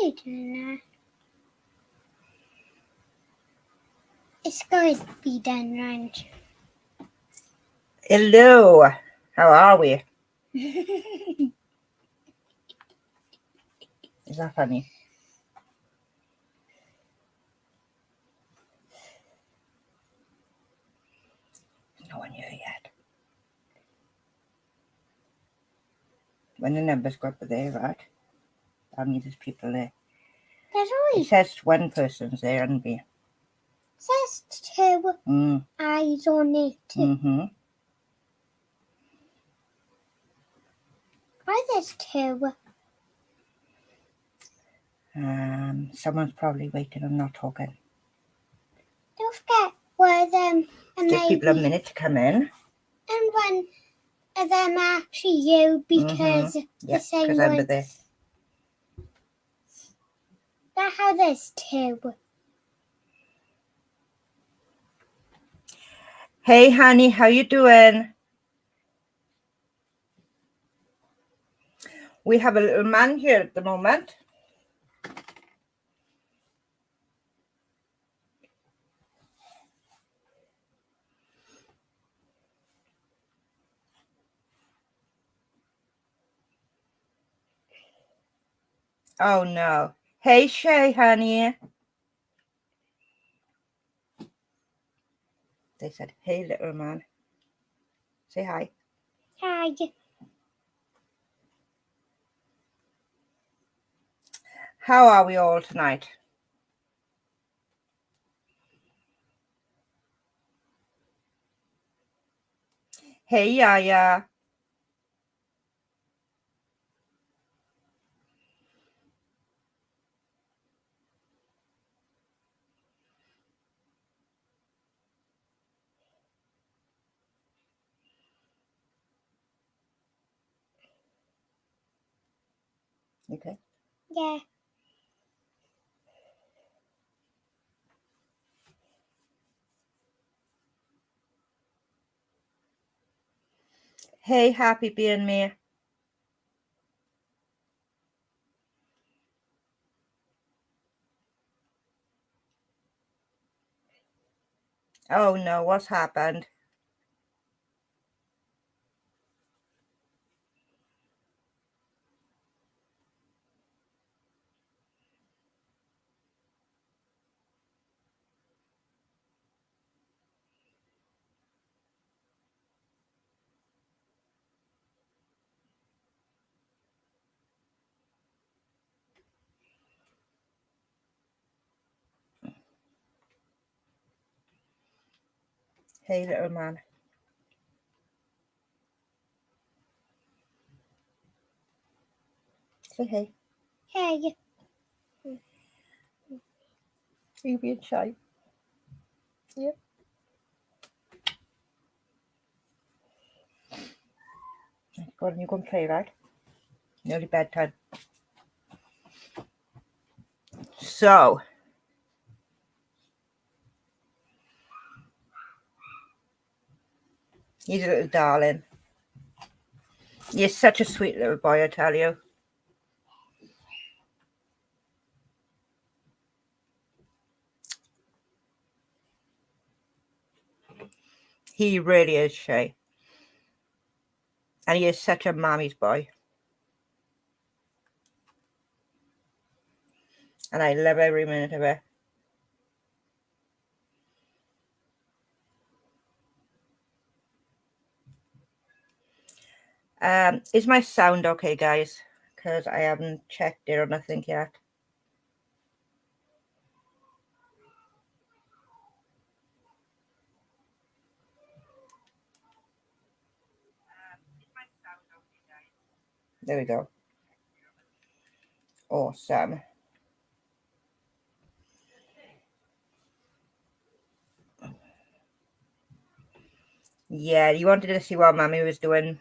you doing that? It's going to be done right. Hello. How are we? Is that funny? There's no one here yet. When the numbers go up there, right? How many there's people there? There's It only says one person's there, and be. says 2 eyes on it. Mm-hmm. Why there's 2? Someone's probably waiting and not talking. Don't forget where them and Give people a minute to come in. and one of them are actually you because Yeah, the same because one. I'm there. That's how there's 2. Hey, honey, how you doing? We have a little man here at the moment. Oh, no. Hey, Shay, honey. They said, hey, little man. Say hi. Hi. How are we all tonight? Hey, Yaya. Okay. Yeah. Hey, happy being me. Oh, no, what's happened? Hey, little man. Say hey. Hey. Are you being shy? Yeah. Go on, you go and play, right? Nearly bedtime. So, he's a little darling. You're such a sweet little boy, I tell you. He really is, Shay. And he is such a mommy's boy. And I love every minute of it. Is my sound okay, guys? Because I haven't checked it or nothing yet. There we go. Awesome. Yeah, you wanted to see what Mommy was doing.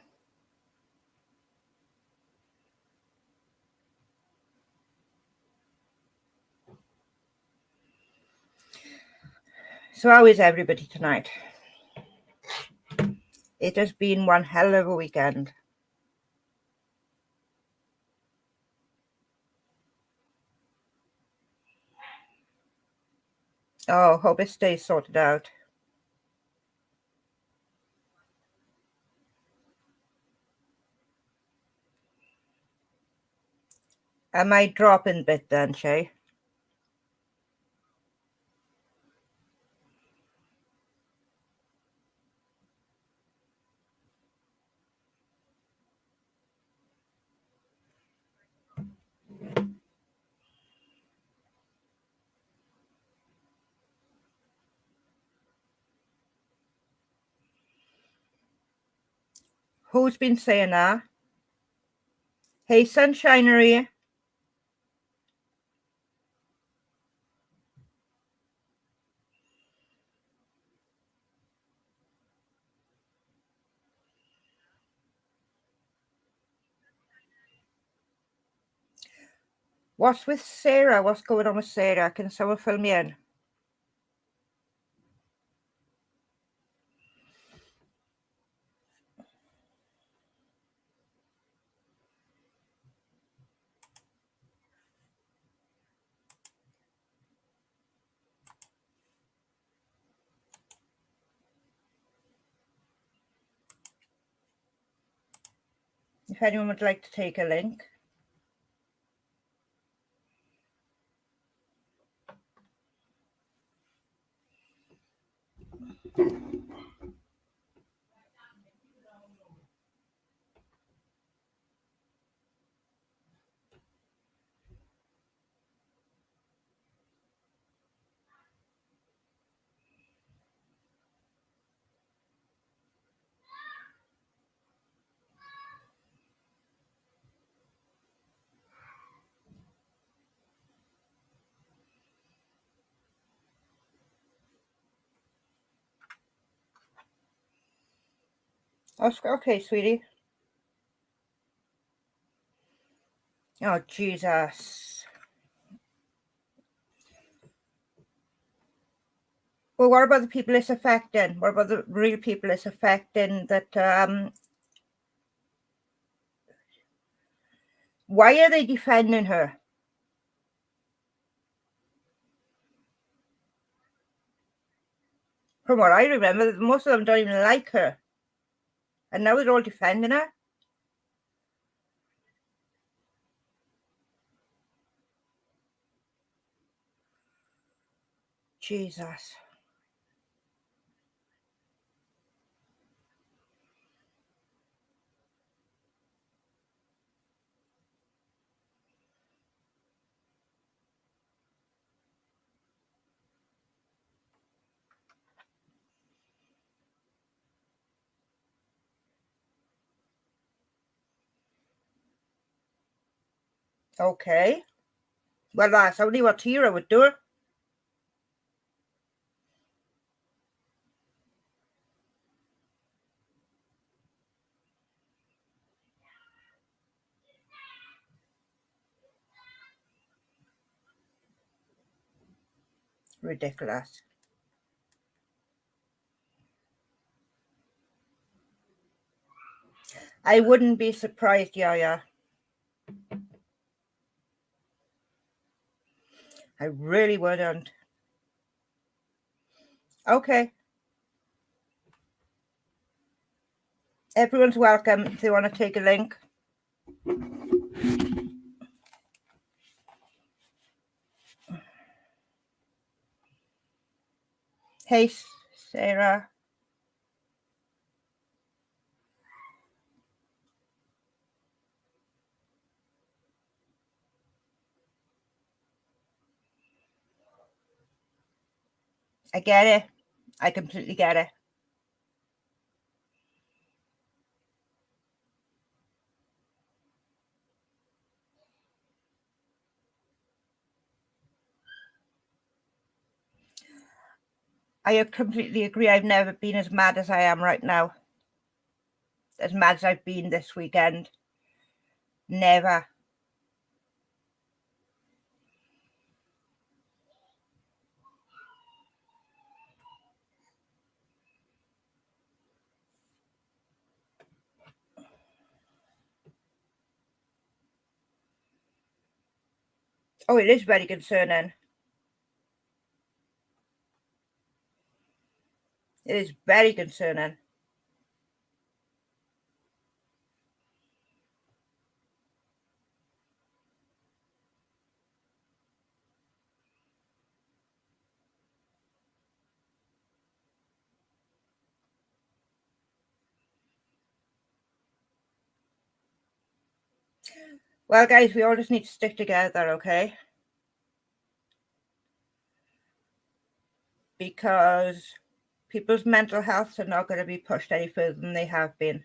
So how is everybody tonight? It has been one hell of a weekend. Oh, hope it stays sorted out. I might drop in a bit then, Shay. Who's been saying that? Hey, Sunshinery. What's with Sarah? What's going on with Sarah? Can someone fill me in? If anyone would like to take a link. Okay, sweetie. Oh, Jesus. Well, what about the people it's affecting? What about the real people it's affecting that, why are they defending her? From what I remember, most of them don't even like her. And now they're all defending her. Jesus. Okay. Well, that's only what Tira would do. Ridiculous. I wouldn't be surprised, Yaya. I really wouldn't. Okay. Everyone's welcome if they want to take a link. Hey, Sarah. I get it. I completely get it. I completely agree. I've never been as mad as I am right now. As mad as I've been this weekend. Never. Oh, it is very concerning. It is very concerning. Well, guys, we all just need to stick together, okay? Because people's mental health are not going to be pushed any further than they have been.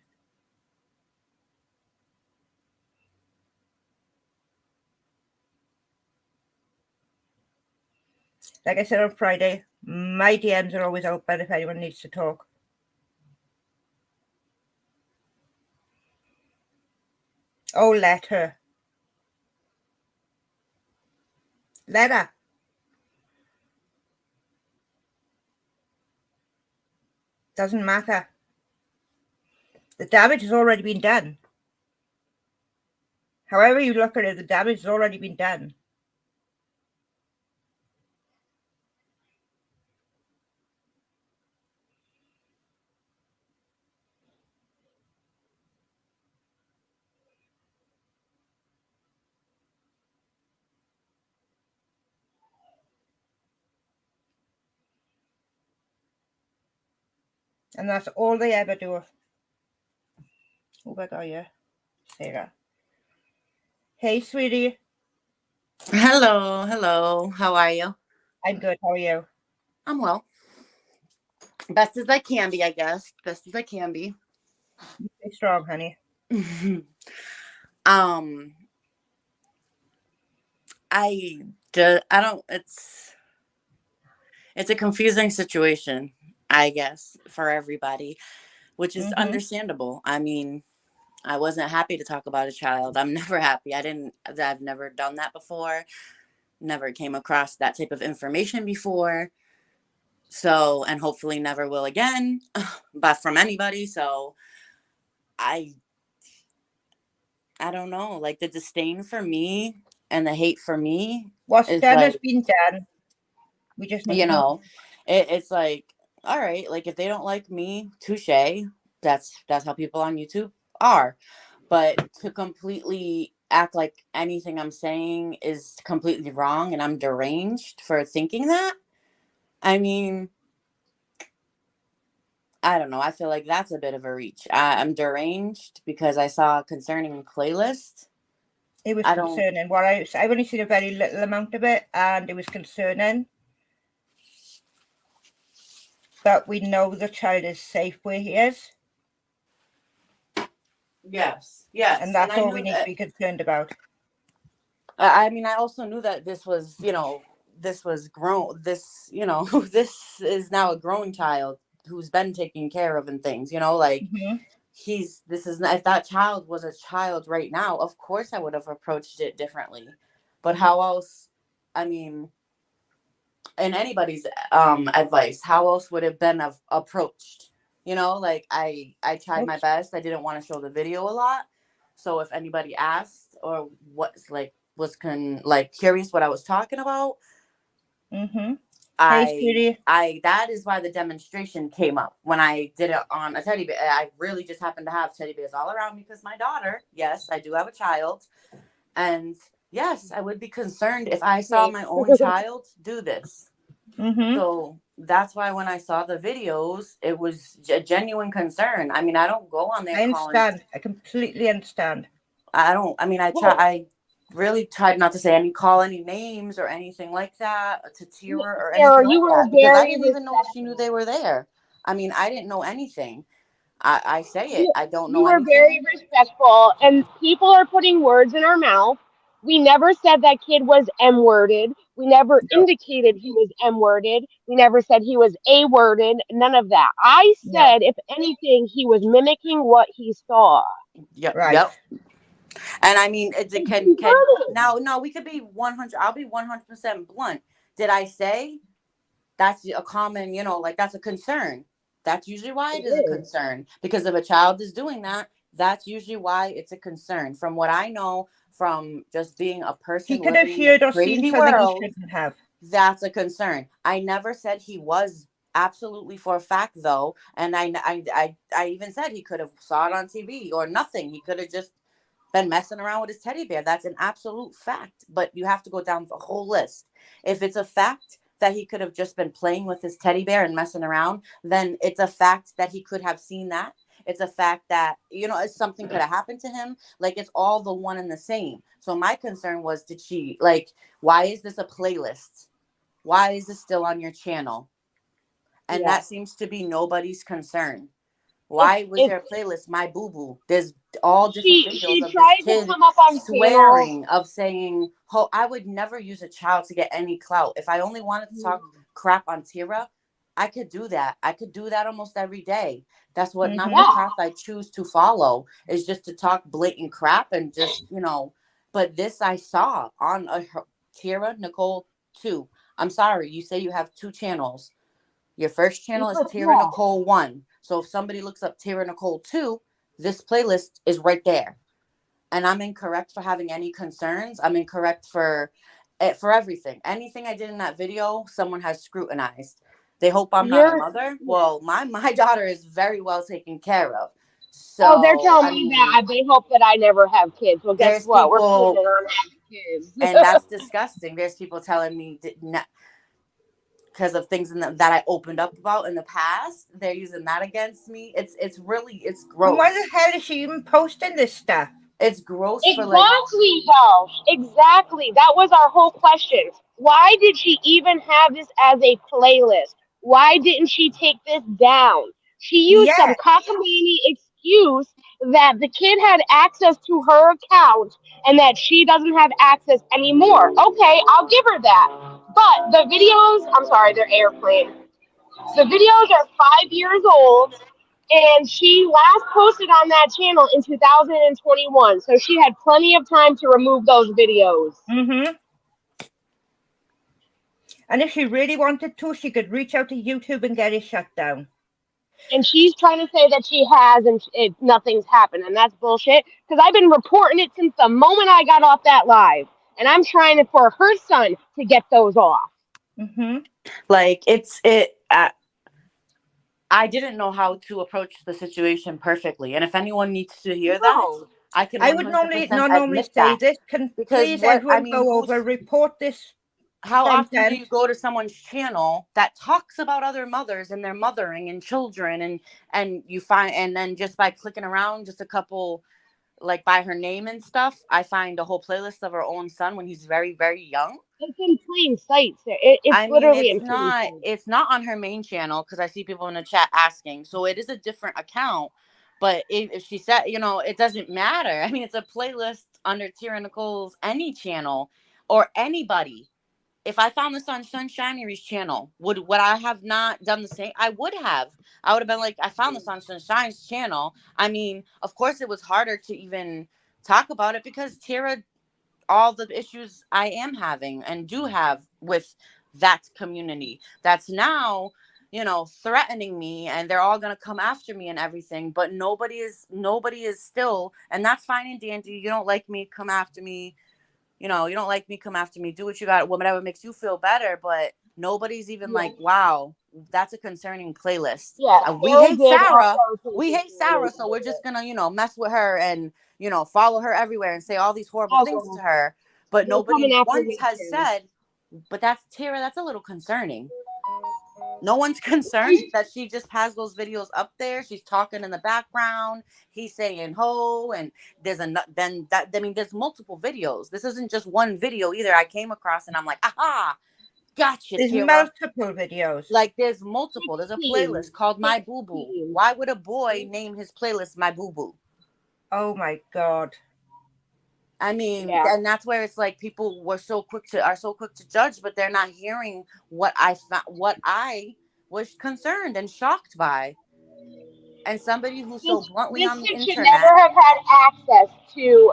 Like I said on Friday, my DMs are always open if anyone needs to talk. Oh, let her. Let her. Doesn't matter. The damage has already been done. However you look at it, the damage has already been done. And that's all they ever do. Oh my God, yeah. Sarah. Hey, sweetie. Hello. How are you? I'm good. How are you? I'm well. Best as I can be, I guess. Best as I can be. Stay strong, honey. I don't. It's a confusing situation, I guess, for everybody, which is understandable. I mean, I wasn't happy to talk about a child. I'm never happy. I've never done that before. Never came across that type of information before. So, and hopefully never will again, but from anybody. So I don't know, like the disdain for me and the hate for me. What's is done like, has been done. We just need to know. It's like, all right, like if they don't like me, touche. That's how people on YouTube are. But to completely act like anything I'm saying is completely wrong and I'm deranged for thinking that, I mean, I don't know. I feel like that's a bit of a reach. I'm deranged because I saw a concerning playlist. It was concerning. I've only seen a very little amount of it, and it was concerning. But we know the child is safe where he is. Yes. And that's all we need to be concerned about. I mean, I also knew that this was grown. This is now a grown child who's been taken care of and things, like if that child was a child right now, of course I would have approached it differently. But how else, I mean, in anybody's advice, how else would it have been approached? Like I tried my best. I didn't want to show the video a lot. So if anybody asked or was curious what I was talking about, that is why the demonstration came up when I did it on a teddy bear. I really just happened to have teddy bears all around me because my daughter, yes, I do have a child, and yes, I would be concerned if I saw my own child do this. So that's why when I saw the videos, it was a genuine concern. I mean, I don't go on there. I understand. I completely understand. I really tried not to say call any names or anything like that to Tira or anything like that, because I didn't even know if she knew they were there. I mean, I didn't know anything. I say it. I don't know anything. You were very respectful, and people are putting words in our mouth. We never said that kid was M-worded. We never indicated he was M-worded. We never said he was A-worded. None of that. I said, if anything, he was mimicking what he saw. Yep. Right. Yep. And I mean, now we could be 100. I'll be 100% blunt. Did I say that's a common, that's a concern? That's usually why it is a concern, because if a child is doing that, that's usually why it's a concern. From what I know, from just being a person, he could have heard or seen something he shouldn't have. That's a concern. I never said he was absolutely for a fact, though, and I even said he could have saw it on TV or nothing. He could have just been messing around with his teddy bear. That's an absolute fact. But you have to go down the whole list. If it's a fact that he could have just been playing with his teddy bear and messing around, then it's a fact that he could have seen that. It's a fact that, something could have happened to him. Like, it's all the one and the same. So my concern was, why is this a playlist? Why is this still on your channel? And that seems to be nobody's concern. Why was there a playlist, My Boo Boo? There's all different videos of this kid swearing, of saying, "Oh, I would never use a child to get any clout. If I only wanted to talk crap on Tira, I could do that. I could do that almost every day. That's what not the path I choose to follow, is just to talk blatant crap and just, But this I saw on Tira Nicole 2. I'm sorry, you say you have 2 channels. Your first channel is Tira Nicole 1. So if somebody looks up Tira Nicole 2, this playlist is right there. And I'm incorrect for having any concerns. I'm incorrect for everything. Anything I did in that video, someone has scrutinized. They hope I'm not a mother. Well, my daughter is very well taken care of. So they're telling me that they hope that I never have kids. Well, guess what? We're planning on having kids. And that's disgusting. There's people telling me because of things that I opened up about in the past, they're using that against me. It's gross. Why the hell is she even posting this stuff? It's gross. Exactly, though. Exactly. That was our whole question. Why did she even have this as a playlist? Why didn't she take this down? She used some cockamamie excuse that the kid had access to her account and that she doesn't have access anymore. Okay, I'll give her that. But the videos, I'm sorry, they're airplane. The videos are 5 years old, and she last posted on that channel in 2021. So she had plenty of time to remove those videos. Mm-hmm. And if she really wanted to, she could reach out to YouTube and get it shut down. And she's trying to say that she has and nothing's happened. And that's bullshit. Because I've been reporting it since the moment I got off that live. And I'm trying for her son to get those off. Mm-hmm. Like, I didn't know how to approach the situation perfectly. And if anyone needs to hear that, I would not normally say this. Please, everyone go over, report this. How often do you go to someone's channel that talks about other mothers and their mothering and children and you find, and then just by clicking around just a couple, like by her name and stuff, I find a whole playlist of her own son when he's very, very young. It's in plain sight. It's not on her main channel because I see people in the chat asking. So it is a different account. But if she said, it doesn't matter. I mean, it's a playlist under Tira Nicole's any channel or anybody. If I found this on Sunshinery's channel, would I have not done the same? I would have. I would have been like, I found this on Sunshine's channel. I mean, of course, it was harder to even talk about it because Tira, all the issues I am having and do have with that community, that's now, threatening me, and they're all going to come after me and everything. But nobody is still, and that's fine and dandy. You don't like me, come after me. You don't like me, come after me, do what you got, whatever makes you feel better. But nobody's even like, wow, that's a concerning playlist. Yeah, we hate Sarah. We hate Sarah. So we're just going to, mess with her and, follow her everywhere and say all these horrible things to her. But nobody once has said, but that's Tira, that's a little concerning. No one's concerned that she just has those videos up there. She's talking in the background. He's saying ho, and there's multiple videos. This isn't just one video either. I came across and I'm like, aha, gotcha. There's multiple videos. Like there's multiple. There's a playlist called My Boo Boo. Why would a boy name his playlist My Boo Boo? Oh my God. I mean, and that's where it's like people are so quick to judge, but they're not hearing what I was concerned and shocked by. And somebody who's so bluntly on the internet should never have had access to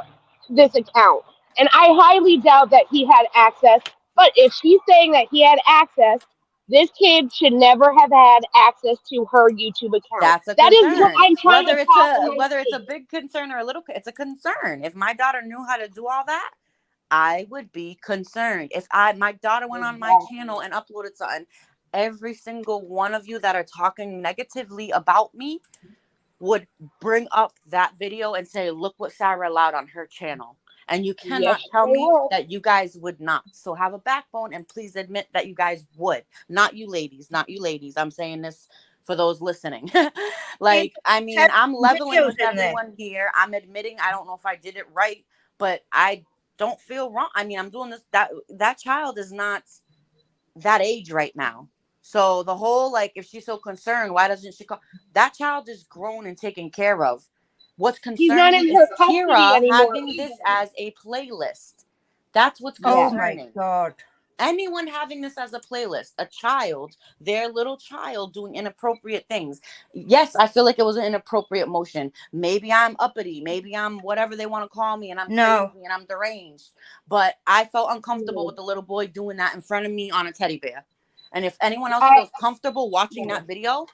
this account. And I highly doubt that he had access. But if she's saying that he had access, this kid should never have had access to her YouTube account. That is what I'm trying to talk whether it's a big concern or a little, it's a concern. If my daughter knew how to do all that, I would be concerned. If my daughter went on my channel and uploaded something, every single one of you that are talking negatively about me would bring up that video and say, look what Sarah allowed on her channel. And you cannot tell me that you guys would not. So have a backbone and please admit that you guys would. Not you ladies. I'm saying this for those listening. Like, I mean, I'm leveling with everyone here. I'm admitting I don't know if I did it right, but I don't feel wrong. I mean, I'm doing this. That child is not that age right now. So the whole, like, if she's so concerned, why doesn't she call? That child is grown and taken care of. What's concerning is Tira having this as a playlist. That's what's concerning. Oh my God. Anyone having this as a playlist, a child, their little child doing inappropriate things. Yes, I feel like it was an inappropriate motion. Maybe I'm uppity. Maybe I'm whatever they want to call me, and I'm crazy and I'm deranged. But I felt uncomfortable with the little boy doing that in front of me on a teddy bear. And if anyone else feels comfortable watching that video,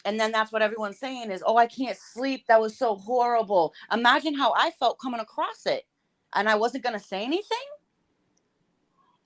and then that's what everyone's saying is, oh, I can't sleep. That was so horrible. Imagine how I felt coming across it. And I wasn't going to say anything.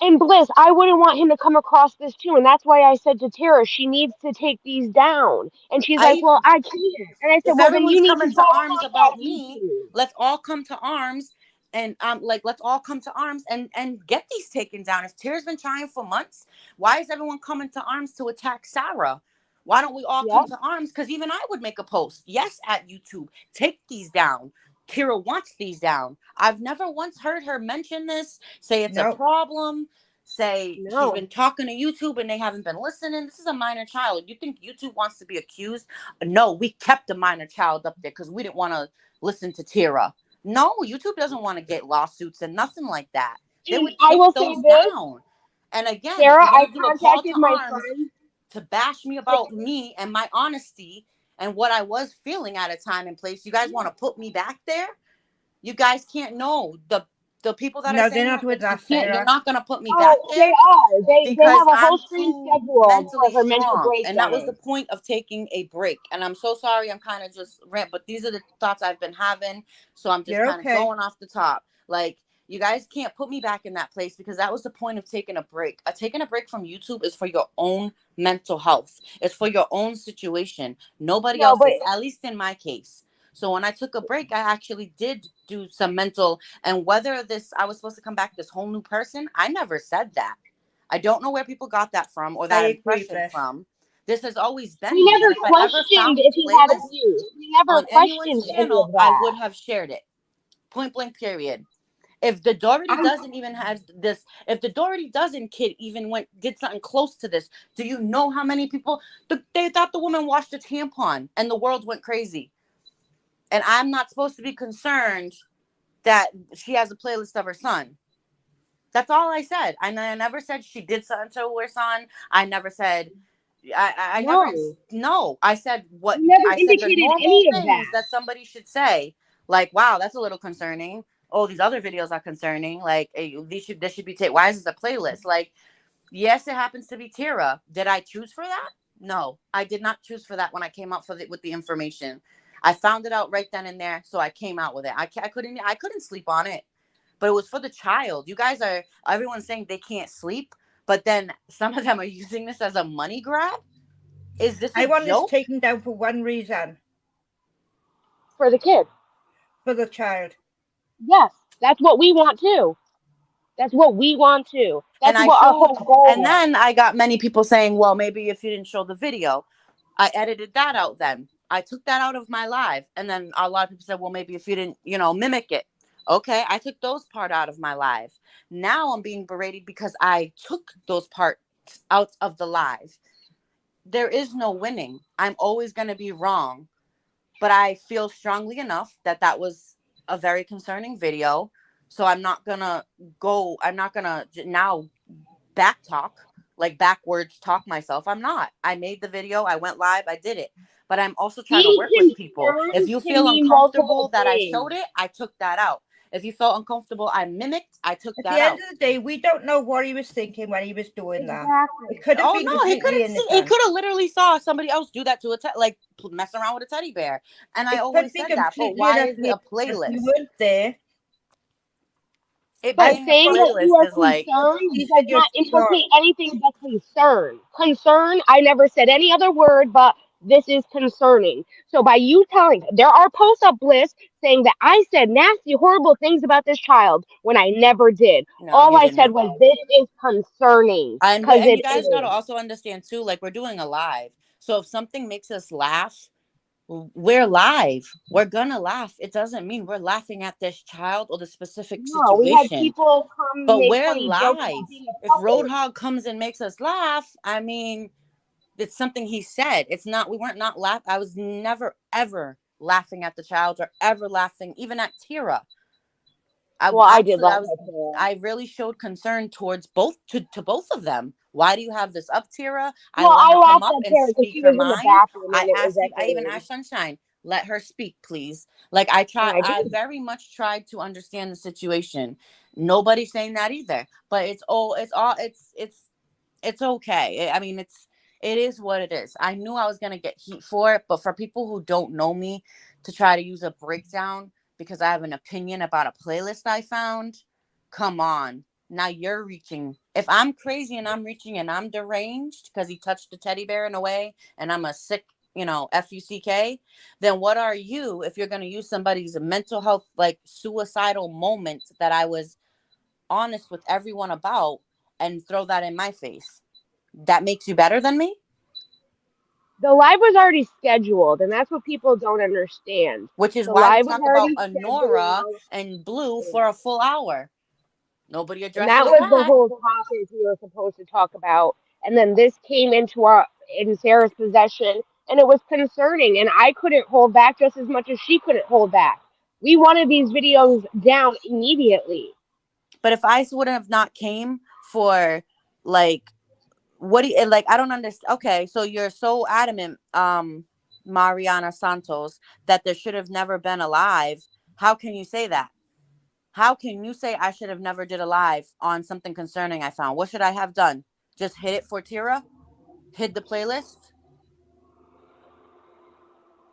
And Bliss, I wouldn't want him to come across this too. And that's why I said to Tara, she needs to take these down. And she's like, well, I can't. And I said, well, then you need to to arms about me. Let's all come to arms. And let's all come to arms and get these taken down. If Tara's been trying for months, why is everyone coming to arms to attack Sarah? Why don't we all come to arms? Because even I would make a post. Yes, at YouTube, take these down. Tara wants these down. I've never once heard her mention this, say it's a problem, say she's been talking to YouTube and they haven't been listening. This is a minor child. You think YouTube wants to be accused? No, we kept a minor child up there because we didn't want to listen to Tara. No, YouTube doesn't want to get lawsuits and nothing like that. They would take those down. And again, Sarah, I contacted my friend to bash me about me and my honesty and what I was feeling at a time and place. You guys want to put me back there? You guys can't know the people that are saying not with us. You're not going to put me back there. They are. They have a whole stream schedule for her mental breakdown. And that was the point of taking a break. And I'm so sorry. I'm kind of just but these are the thoughts I've been having. So I'm just kind of going off the top. Like, you guys can't put me back in that place because that was the point of taking a break. Taking a break from YouTube is for your own mental health. It's for your own situation. Nobody else, at least in my case. So when I took a break, I actually did do some mental, and whether I was supposed to come back this whole new person, I never said that. I don't know where people got that from or that impression from. This has always been. We never questioned if he had abuse. We never questioned any of that. I would have shared it. Point blank, period. If the Doherty doesn't even have this, if the Doherty doesn't kid even did something close to this, do you know how many people, they thought the woman washed a tampon and the world went crazy. And I'm not supposed to be concerned that she has a playlist of her son. That's all I said. I never said she did something to her son. I never said, I said what, I said the normal things that somebody should say. Like, wow, that's a little concerning. Oh, these other videos are concerning. Like, this should be why is this a playlist? Like, yes, it happens to be Tara. Did I choose for that? No, I did not choose for that when I came out with the information. I found it out right then and there, so I came out with it. I couldn't sleep on it, but it was for the child. You guys everyone's saying they can't sleep, but then some of them are using this as a money grab. Is this I want this taken down for one reason. For the kid. For the child. Yes, that's what we want too. That's what we want too. That's what our whole goal is. And then I got many people saying, well, maybe if you didn't show the video, I edited that out then. I took that out of my live. And then a lot of people said, well, maybe if you didn't, mimic it. Okay, I took those part out of my live. Now I'm being berated because I took those parts out of the live. There is no winning. I'm always going to be wrong. But I feel strongly enough that was a very concerning video. So I'm not going to now backwards talk myself. I'm not. I made the video. I went live. I did it. But I'm also trying to work with people. If you feel uncomfortable that I showed it, I took that out. If you felt uncomfortable, I mimicked, I took that out. At the end of the day, we don't know what he was thinking when he was doing that. It could have been he could have literally saw somebody else do that to mess around with a teddy bear. And I always said that, but why is it a playlist? You weren't there. It But being a saying that you playlist are is like, concerned These does videos not are gone. implicate anything but concern. Concern, I never said any other word, but this is concerning. So by you telling, there are posts up, Bliss, saying that I said nasty, horrible things about this child when I never did. no, All you I said didn't. was this is concerning because And it you guys got to is. also understand too, like we're doing a live. So if something makes us laugh, we're live. We're gonna laugh. It doesn't mean we're laughing at this child or the specific No, we had situation, people come but make we're funny jokes about live. being a If puppet. Roadhog comes and makes us laugh, I mean, it's something he said. It's not, we weren't not laugh. I was never ever laughing at the child or ever laughing even at Tira. Well, I did laugh at her. I really showed concern towards both to both of them. Why do you have this up, Tira? I Well, let I her come laughed up at and her because speak she her was in the mind. bathroom and it was I even echoing. asked Sunshine, let her speak, please. Like And I very much tried to understand the situation. Nobody's saying that either. But it's okay. I mean, it is what it is. I knew I was gonna get heat for it, but for people who don't know me to try to use a breakdown because I have an opinion about a playlist I found, come on. Now you're reaching. If I'm crazy and I'm reaching and I'm deranged because he touched the teddy bear in a way and I'm a sick, FUCK, then what are you if you're going to use somebody's mental health, like suicidal moment that I was honest with everyone about and throw that in my face? That makes you better than me? the live was already scheduled, and that's what people don't understand. Which is The why we live was talk about already Honora scheduled, and Blue for a full hour. Nobody and that addresses was the that. whole topic we were supposed to talk about. And then this came in Sarah's possession, and it was concerning. And I couldn't hold back just as much as she couldn't hold back. We wanted these videos down immediately. But if I would have not came for like what do you like? I don't understand. Okay, so you're so adamant, Mariana Santos, that there should have never been a live. How can you say that? How can you say I should have never did a live on something concerning I found? What should I have done? Just hit it for Tira? Hid the playlist?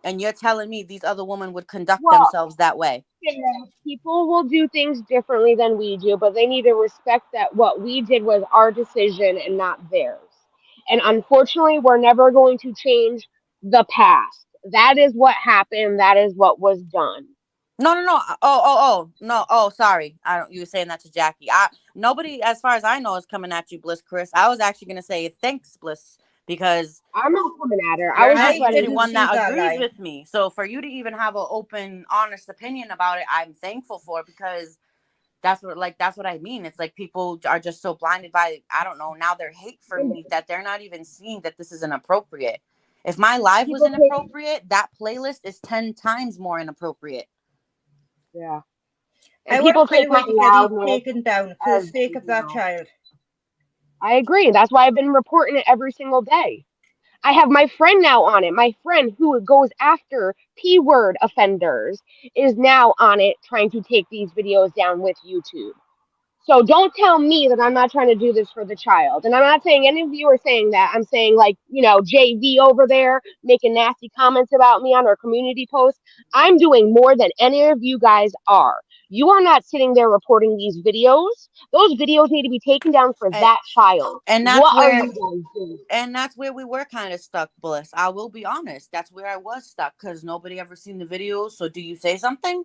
And you're telling me these other women would conduct Well, themselves that way? people will do things differently than we do, but they need to respect that what we did was our decision and not theirs. And unfortunately, we're never going to change the past. That is what happened. That is what was done. No. No. Oh, sorry. I don't. You were saying that to Jackie. Nobody, as far as I know, is coming at you, Bliss, Chris. I was actually gonna say thanks, Bliss, because I'm not coming at her. I you're was not just even letting the her. one that agrees live. with me. So for you to even have an open, honest opinion about it, I'm thankful for, because that's what I mean. It's like people are just so blinded by, I don't know, now their hate for me that they're not even seeing that this is inappropriate. If my live was inappropriate, that playlist is 10 times more inappropriate. Yeah. I And want people take my playlist to get loudness taken down for the as, sake of that you know. child. I agree. That's why I've been reporting it every single day. I have my friend now on it. My friend who goes after P-word offenders is now on it trying to take these videos down with YouTube. So don't tell me that I'm not trying to do this for the child. And I'm not saying any of you are saying that. I'm saying, like, JV over there making nasty comments about me on our community post. I'm doing more than any of you guys are. You are not sitting there reporting these videos. Those videos need to be taken down for that child. And that's what where, are you guys doing? And that's where we were kind of stuck, Bliss. I will be honest. That's where I was stuck, because nobody ever seen the videos. So do you say something?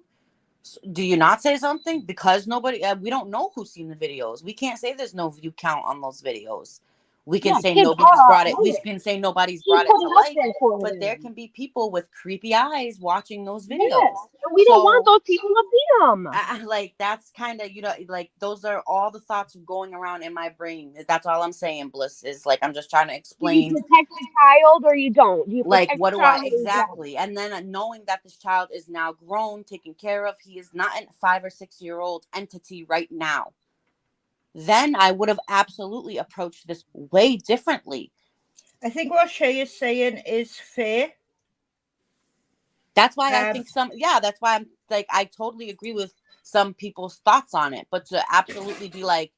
Do you not say something? Because nobody, we don't know who's seen the videos. We can't say there's no view count on those videos. We can say nobody's brought it. We can say nobody's brought it to light. But there can be people with creepy eyes watching those videos. Yes. We don't want those people to see them. Like, that's kind of, like, those are all the thoughts going around in my brain. That's all I'm saying, Bliss, is like, I'm just trying to explain. Do you protect the child or you don't? Do you like, protect what the do I child exactly? And then knowing that this child is now grown, taken care of, he is not a 5 or 6 year old entity right now. Then I would have absolutely approached this way differently. I think what Shay is saying is fair. That's why I think that's why I'm like, I totally agree with some people's thoughts on it. But to absolutely be like,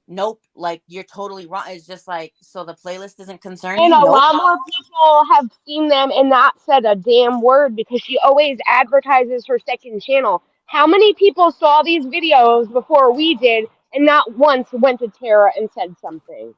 nope, like, you're totally wrong. It's just like, so the playlist isn't concerning. And a lot more people have seen them and not said a damn word, because she always advertises her second channel. How many people saw these videos before we did and not once went to Tara and said something?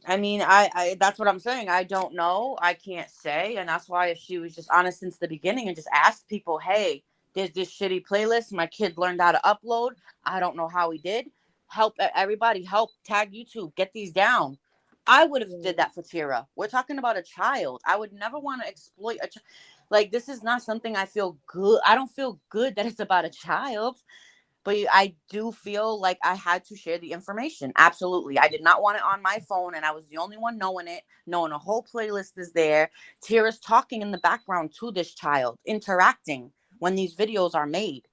I mean, I that's what I'm saying. I don't know. I can't say. And that's why if she was just honest since the beginning and just asked people, hey, there's this shitty playlist. My kid learned how to upload. I don't know how he did. Help everybody, help tag YouTube, get these down. I would have did that for Tira. We're talking about a child. I would never want to exploit a child. Like, this is not something I feel good. I don't feel good that it's about a child. But I do feel like I had to share the information. Absolutely. I did not want it on my phone, and I was the only one knowing it, knowing a whole playlist is there. Tira's talking in the background to this child, interacting when these videos are made.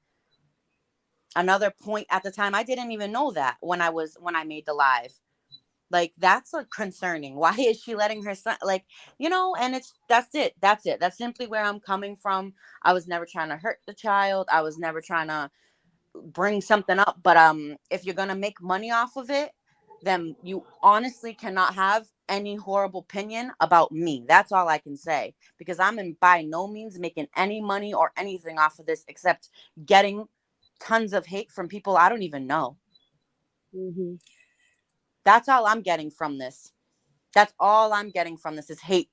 Another point at the time, I didn't even know that when I made the live. Like, that's concerning. Why is she letting her son, like, and that's it. That's simply where I'm coming from. I was never trying to hurt the child. I was never trying to bring something up, but if you're gonna make money off of it, then you honestly cannot have any horrible opinion about me. That's all I can say, because I'm by no means making any money or anything off of this except getting tons of hate from people I don't even know. Mm-hmm. That's all I'm getting from this. That's all I'm getting from this is hate.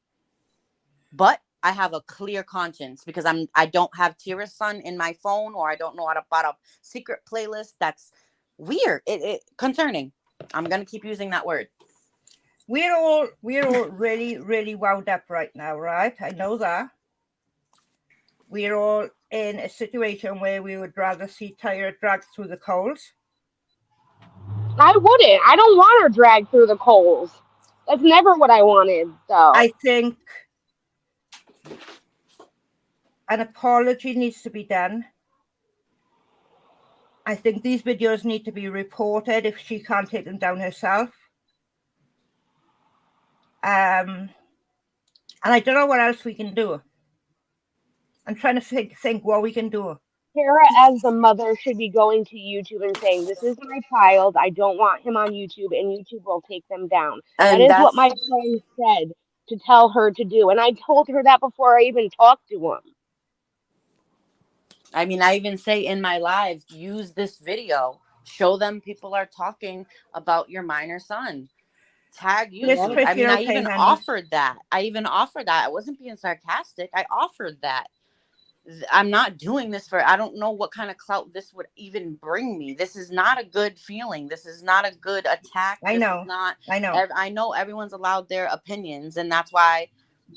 But I have a clear conscience because I don't have Tira's son in my phone, or I don't know how to put a secret playlist. That's weird. It concerning. I'm gonna keep using that word. We're all really, really wound up right now, right? I know that. We're all in a situation where we would rather see Tyra dragged through the coals. I wouldn't. I don't want her dragged through the coals. That's never what I wanted, though. I think an apology needs to be done. I think these videos need to be reported if she can't take them down herself. And I don't know what else we can do. I'm trying to think what we can do. Tara, as the mother, should be going to YouTube and saying, this is my child. I don't want him on YouTube, and YouTube will take them down. And that is what my friend said to tell her to do. And I told her that before I even talked to him. I mean, I even say in my live, use this video. Show them people are talking about your minor son. Tag you. I mean, I even offered that. I wasn't being sarcastic. I offered that. I'm not doing this I don't know what kind of clout this would even bring me. This is not a good feeling. This is not a good attack. I know. I know everyone's allowed their opinions, and that's why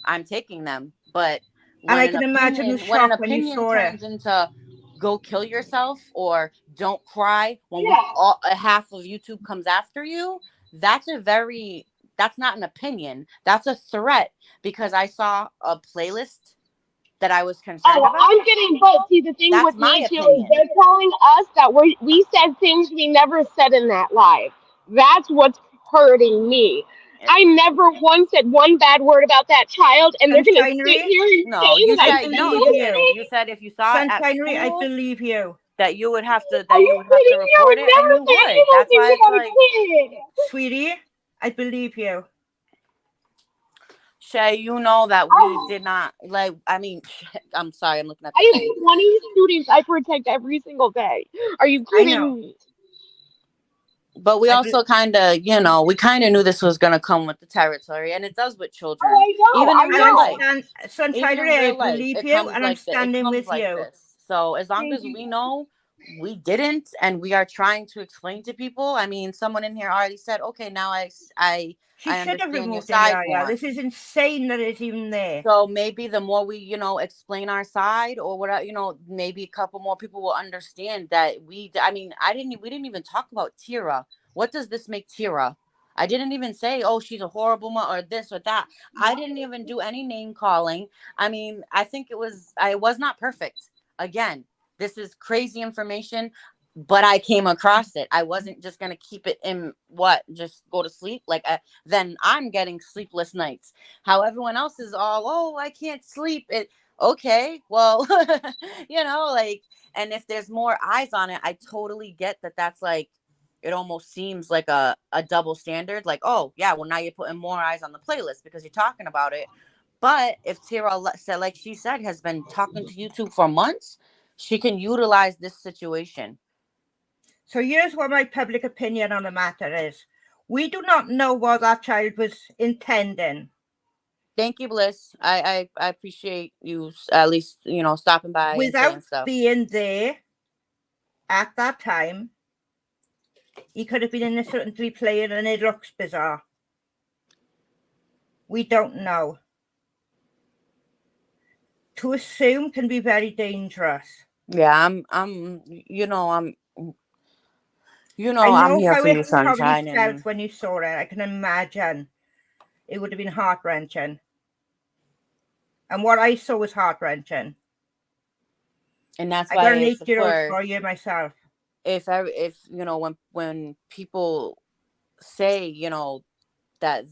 I'm taking them. But and I can imagine the shock when you saw it. Into go kill yourself or don't cry when half of YouTube comes after you, that's not an opinion. That's a threat, because I saw a playlist that I was concerned about. I'm getting both. See, the thing with me too is they're telling us that we said things we never said in that live. That's what's hurting me. I never once said one bad word about that child, and they're going to sit here and say that you said if you saw it at school, I believe you. That you would have to report it, and you would. That's why it's like, sweetie, I believe you. Shay, you know that we did not, like, I mean, I'm sorry, I'm looking at I have 20 students I protect every single day. Are you kidding me? But we also kind of, we kind of knew this was going to come with the territory, and it does with children. Oh, I know. Even in real life. Sunshine, I believe you, and I'm standing with you. So as long as we know we didn't, and we are trying to explain to people, I mean, someone in here already said, okay, now she should have removed it. This is insane that it's even there. So maybe the more we, explain our side or whatever, maybe a couple more people will understand that we didn't even talk about Tira. What does this make Tira? I didn't even say, oh, she's a horrible mom or this or that. I didn't even do any name calling. I mean, I think I was not perfect. Again, this is crazy information. But I came across it. I wasn't just going to keep it in just go to sleep. Then I'm getting sleepless nights. How everyone else is all, I can't sleep. Okay, well, and if there's more eyes on it, I totally get that. That's like, it almost seems like a double standard. Like, oh, yeah, well, now you're putting more eyes on the playlist because you're talking about it. But if Tira said, like she said, has been talking to YouTube for months, she can utilize this situation. So here's what my public opinion on the matter is. We do not know what that child was intending. Thank you, Bliss. I appreciate you at least, stopping by and Without saying stuff. being there at that time, he could have been innocently playing and it looks bizarre. We don't know. To assume can be very dangerous. Yeah, I'm I here know for how you, it Sunshine. probably felt And when you saw it. I can imagine it would have been heart-wrenching. And what I saw was heart-wrenching. that's I why got an 8-year-old for you myself. If when people say, that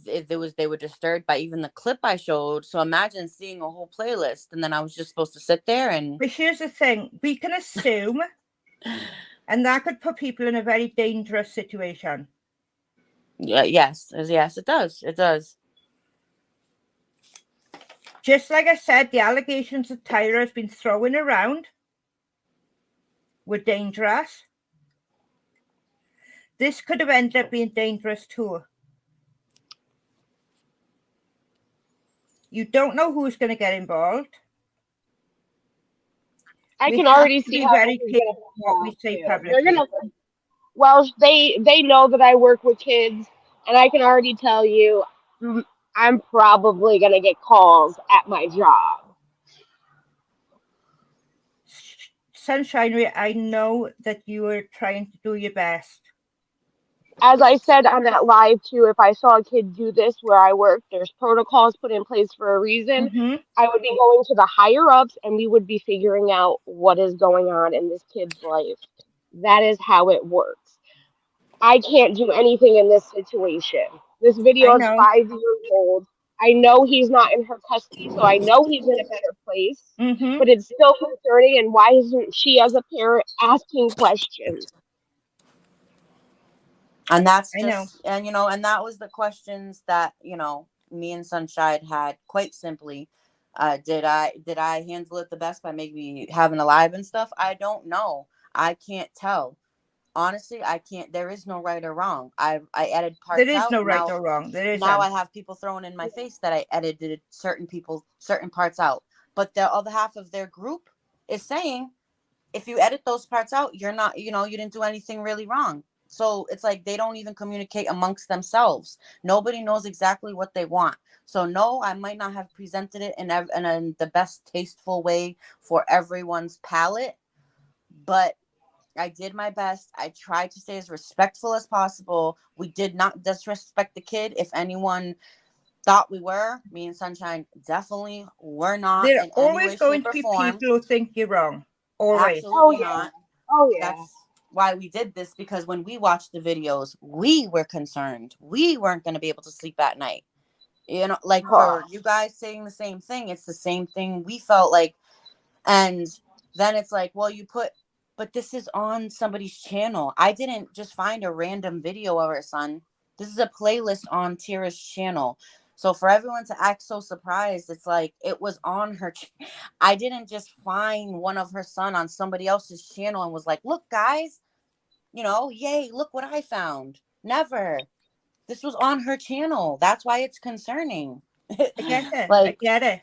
they were disturbed by even the clip I showed. So imagine seeing a whole playlist and then I was just supposed to sit there and. But here's the thing: we can assume, and that could put people in a very dangerous situation. Yeah. Yes, it does. It does. Just like I said, the allegations that Tyra has been throwing around were dangerous. This could have ended up being dangerous too. You don't know who's going to get involved. I We can have already to see be how very this is careful gonna what we say too. publicly. They're gonna. Well, they know that I work with kids, and I can already tell you, I'm probably gonna get calls at my job. Sunshine, I know that you are trying to do your best. As I said on that live too, if I saw a kid do this where I work, there's protocols put in place for a reason. Mm-hmm. I would be going to the higher ups and we would be figuring out what is going on in this kid's life. That is how it works. I can't do anything in this situation. This I video is know. 5 years old. I know he's not in her custody, so I know he's in a better place. Mm-hmm. But it's still concerning, and why isn't she, as a parent, asking questions? And that's I know. just, and that was the questions that, me and Sunshine had quite simply. Did I handle it the best by maybe having a live and stuff? I don't know. I can't tell. Honestly, I can't. There is no right or wrong. I edited parts There is out. no right or wrong. There isn't. Now I have people throwing in my face that I edited certain parts out. But the other half of their group is saying, if you edit those parts out, you're not, you didn't do anything really wrong. So it's like they don't even communicate amongst themselves. Nobody knows exactly what they want. So no, I might not have presented it in the best tasteful way for everyone's palate, but I did my best. I tried to stay as respectful as possible. We did not disrespect the kid. If anyone thought we were, me and Sunshine definitely were not. There are in any always way, going shape, to or be form. people who think you're wrong. Always. Absolutely yeah. not. Oh yeah. That's why we did this, because when we watched the videos, we were concerned. We weren't going to be able to sleep at night. Like for you guys saying the same thing, it's the same thing we felt like. And then it's like, well, but this is on somebody's channel. I didn't just find a random video of her son. This is a playlist on Tira's channel. So for everyone to act so surprised, it's like it was on her. I didn't just find one of her son on somebody else's channel and was like, look, guys, yay, look what I found. Never. This was on her channel. That's why it's concerning. I get it. Like, I get it.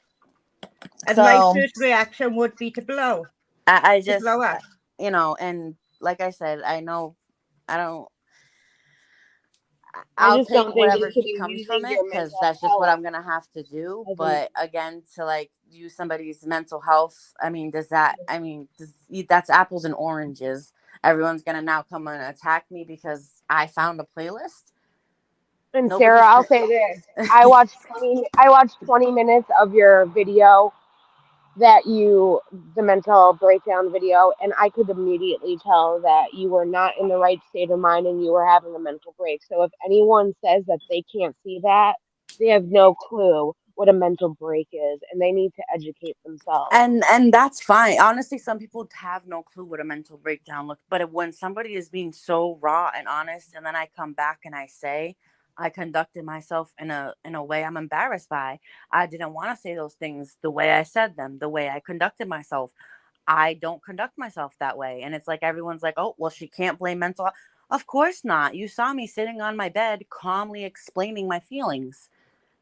And so, my first reaction would be to blow. I just, blow up. And like I said, I know I don't. I I'll just take don't think whatever you should be comes using from it, your because mental that's just what health I'm gonna have to do. as But again, to like use somebody's mental health, I mean, that's apples and oranges. Everyone's gonna now come and attack me because I found a playlist. And Nobody's Sarah, I'll say this: I watched 20 minutes of your video the mental breakdown video, and I could immediately tell that you were not in the right state of mind and you were having a mental break. So if anyone says that they can't see that, they have no clue what a mental break is, and they need to educate themselves. And that's fine. Honestly, some people have no clue what a mental breakdown looks. But when somebody is being so raw and honest, and then I come back and I say, I conducted myself in a way I'm embarrassed by. I didn't want to say those things the way I said them, the way I conducted myself. I don't conduct myself that way. And it's like everyone's like, oh, well, she can't blame mental health. Of course not. You saw me sitting on my bed calmly explaining my feelings.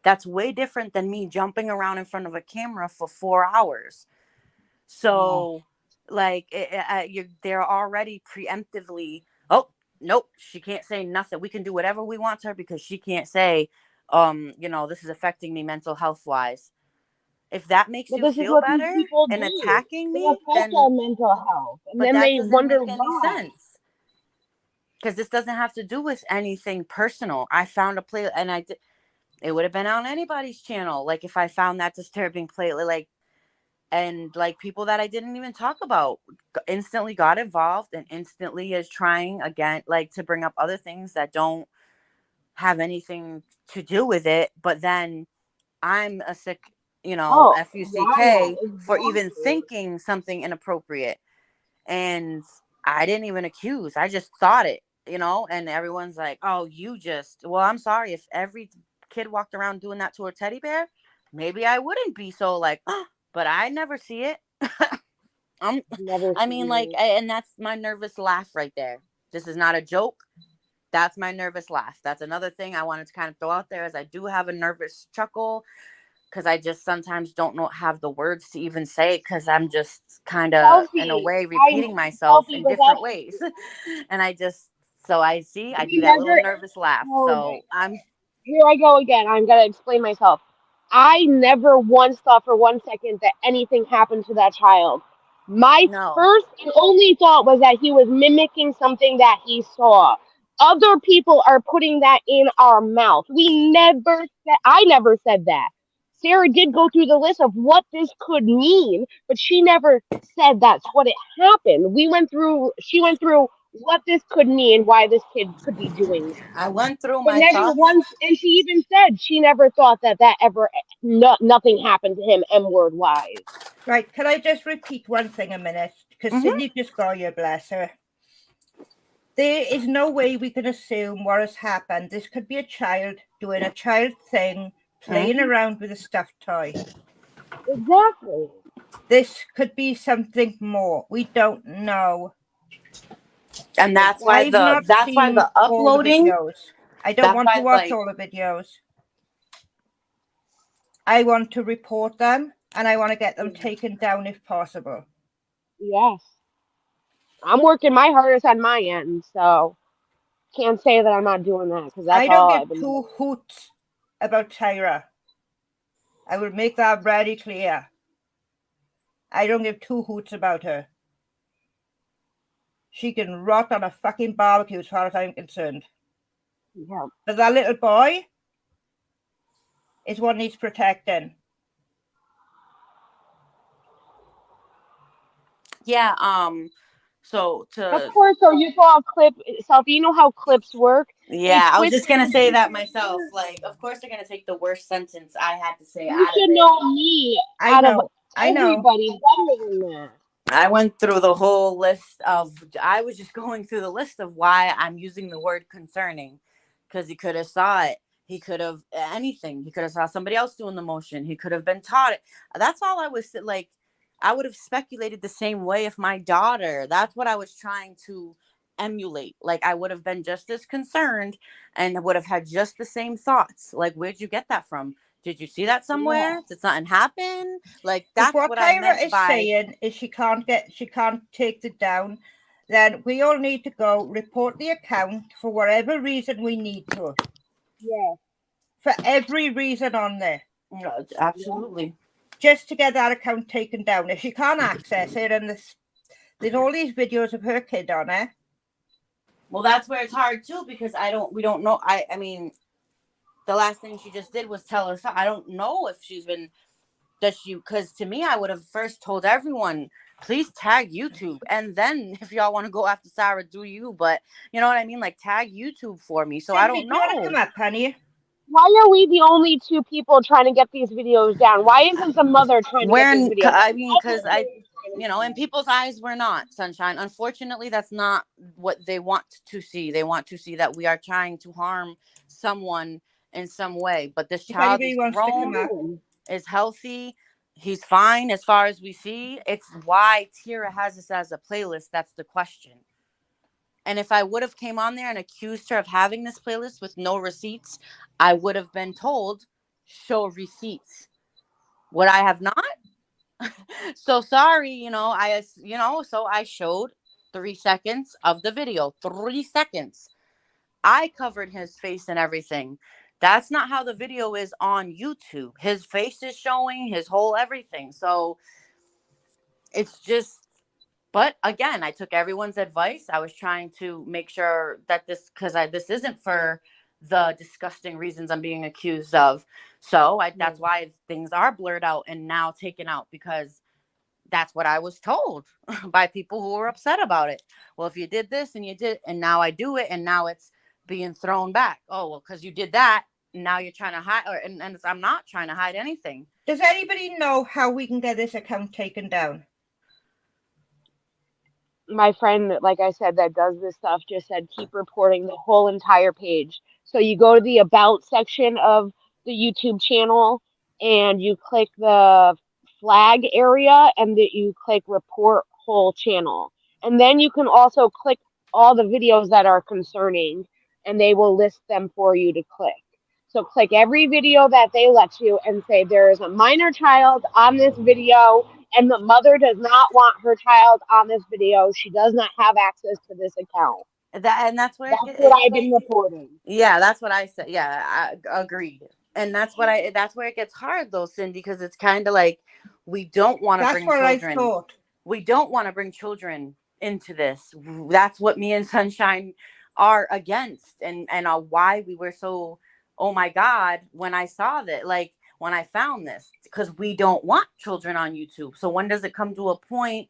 That's way different than me jumping around in front of a camera for 4 hours. So like they're already preemptively, oh, nope, she can't say nothing. We can do whatever we want to her because she can't say, this is affecting me mental health wise. If that makes But you this is feel what these better people and do. attacking They me, affect then our mental health, and but then that they doesn't make wonder any why. sense. Because this doesn't have to do with anything personal. I found a play, and it would have been on anybody's channel. Like if I found that disturbing play, like, and like people that I didn't even talk about instantly got involved and instantly is trying again, like to bring up other things that don't have anything to do with it. But then I'm a sick, Oh, FUCK yeah, for even exactly. thinking something inappropriate. And I didn't even accuse. I just thought it, and everyone's like, oh, well, I'm sorry. If every kid walked around doing that to a teddy bear, maybe I wouldn't be so like, oh, but I never see it. Never seen it. And that's my nervous laugh right there. This is not a joke. That's my nervous laugh. That's another thing I wanted to kind of throw out there is I do have a nervous chuckle because I just sometimes don't have the words to even say because I'm just kind of in a way repeating myself in different ways. And I do that little nervous laugh. So here I go again. I'm gonna explain myself. I never once thought for 1 second that anything happened to that child. My no. first and only thought was that he was mimicking something that he saw. Other people are putting that in our mouth. I never said that. Sarah did go through the list of what this could mean, but she never said that's what it happened. She went through what this could mean, why this kid could be doing that. I went through But my never thoughts. once, and she even said she never thought that ever, nothing happened to him M-word wise. Right, can I just repeat one thing a minute? Because Cindy just got you, bless her. There is no way we can assume what has happened. This could be a child doing a child thing, playing around with a stuffed toy. Exactly. This could be something more. We don't know. And that's why the uploading. I don't want to watch all the videos. I want to report them and I want to get them taken down if possible. Yes. I'm working my hardest on my end, so can't say that I'm not doing that because that's all I don't give two hoots about Tyra. I will make that very clear. I don't give two hoots about her. She can rot on a fucking barbecue as far as I'm concerned. Yeah. But that little boy is what needs protecting. Yeah, so of course, so you saw a clip, Selfie, you know how clips work? Yeah, I was just gonna say that myself. Like, of course they're gonna take the worst sentence I had to say out of it. You should know me out of everybody better than that. I went through the whole list I was just going through the list of why I'm using the word concerning. Because he could have saw it. He could have anything. He could have saw somebody else doing the motion. He could have been taught it. That's all I was like. I would have speculated the same way if my daughter, that's what I was trying to emulate. Like I would have been just as concerned and would have had just the same thoughts. Like, where'd you get that from? Did you see that somewhere? Did something happen? Like that's what I meant by saying is she can't take it down. Then we all need to go report the account for whatever reason we need to. Yeah. For every reason on there. No, absolutely. Just to get that account taken down. If she can't access it and there's all these videos of her kid on it. Well, that's where it's hard too, because we don't know. I mean, the last thing she just did was tell us. I don't know if because to me, I would have first told everyone, please tag YouTube. And then if y'all want to go after Sarah, do you, but you know what I mean? Like tag YouTube for me. So Cindy, I don't know. You want to come up, honey? Why are we the only two people trying to get these videos down? Why isn't the mother trying to get these videos down? I mean, because in people's eyes, we're not, Sunshine. Unfortunately, that's not what they want to see. They want to see that we are trying to harm someone in some way. But this child is grown, is healthy. He's fine as far as we see. It's why Tierra has this as a playlist. That's the question. And if I would have came on there and accused her of having this playlist with no receipts, I would have been told, show receipts. Would I have not? So sorry, so I showed 3 seconds of the video. 3 seconds. I covered his face and everything. That's not how the video is on YouTube. His face is showing, his whole everything. So it's just, but again, I took everyone's advice. I was trying to make sure that this isn't for the disgusting reasons I'm being accused of. So that's why things are blurred out and now taken out, because that's what I was told by people who were upset about it. Well, if you did this and you did, and now I do it, and now it's being thrown back. Oh, well, because you did that, now you're trying to hide, and I'm not trying to hide anything. Does anybody know how we can get this account taken down? My friend, like I said, that does this stuff just said keep reporting the whole entire page. So you go to the about section of the YouTube channel and you click the flag area and that you click report whole channel. And then you can also click all the videos that are concerning and they will list them for you to click. So click every video that they let you and say there is a minor child on this video and the mother does not want her child on this video. She does not have access to this account. That's what I've been reporting. Yeah, that's what I said. Yeah, I agreed. And that's where it gets hard though, Cindy, because it's kind of like we don't want to bring children. I thought. We don't want to bring children into this. That's what me and Sunshine are against, and why we were so, oh my God, when I saw that, like when I found this, because we don't want children on YouTube. So when does it come to a point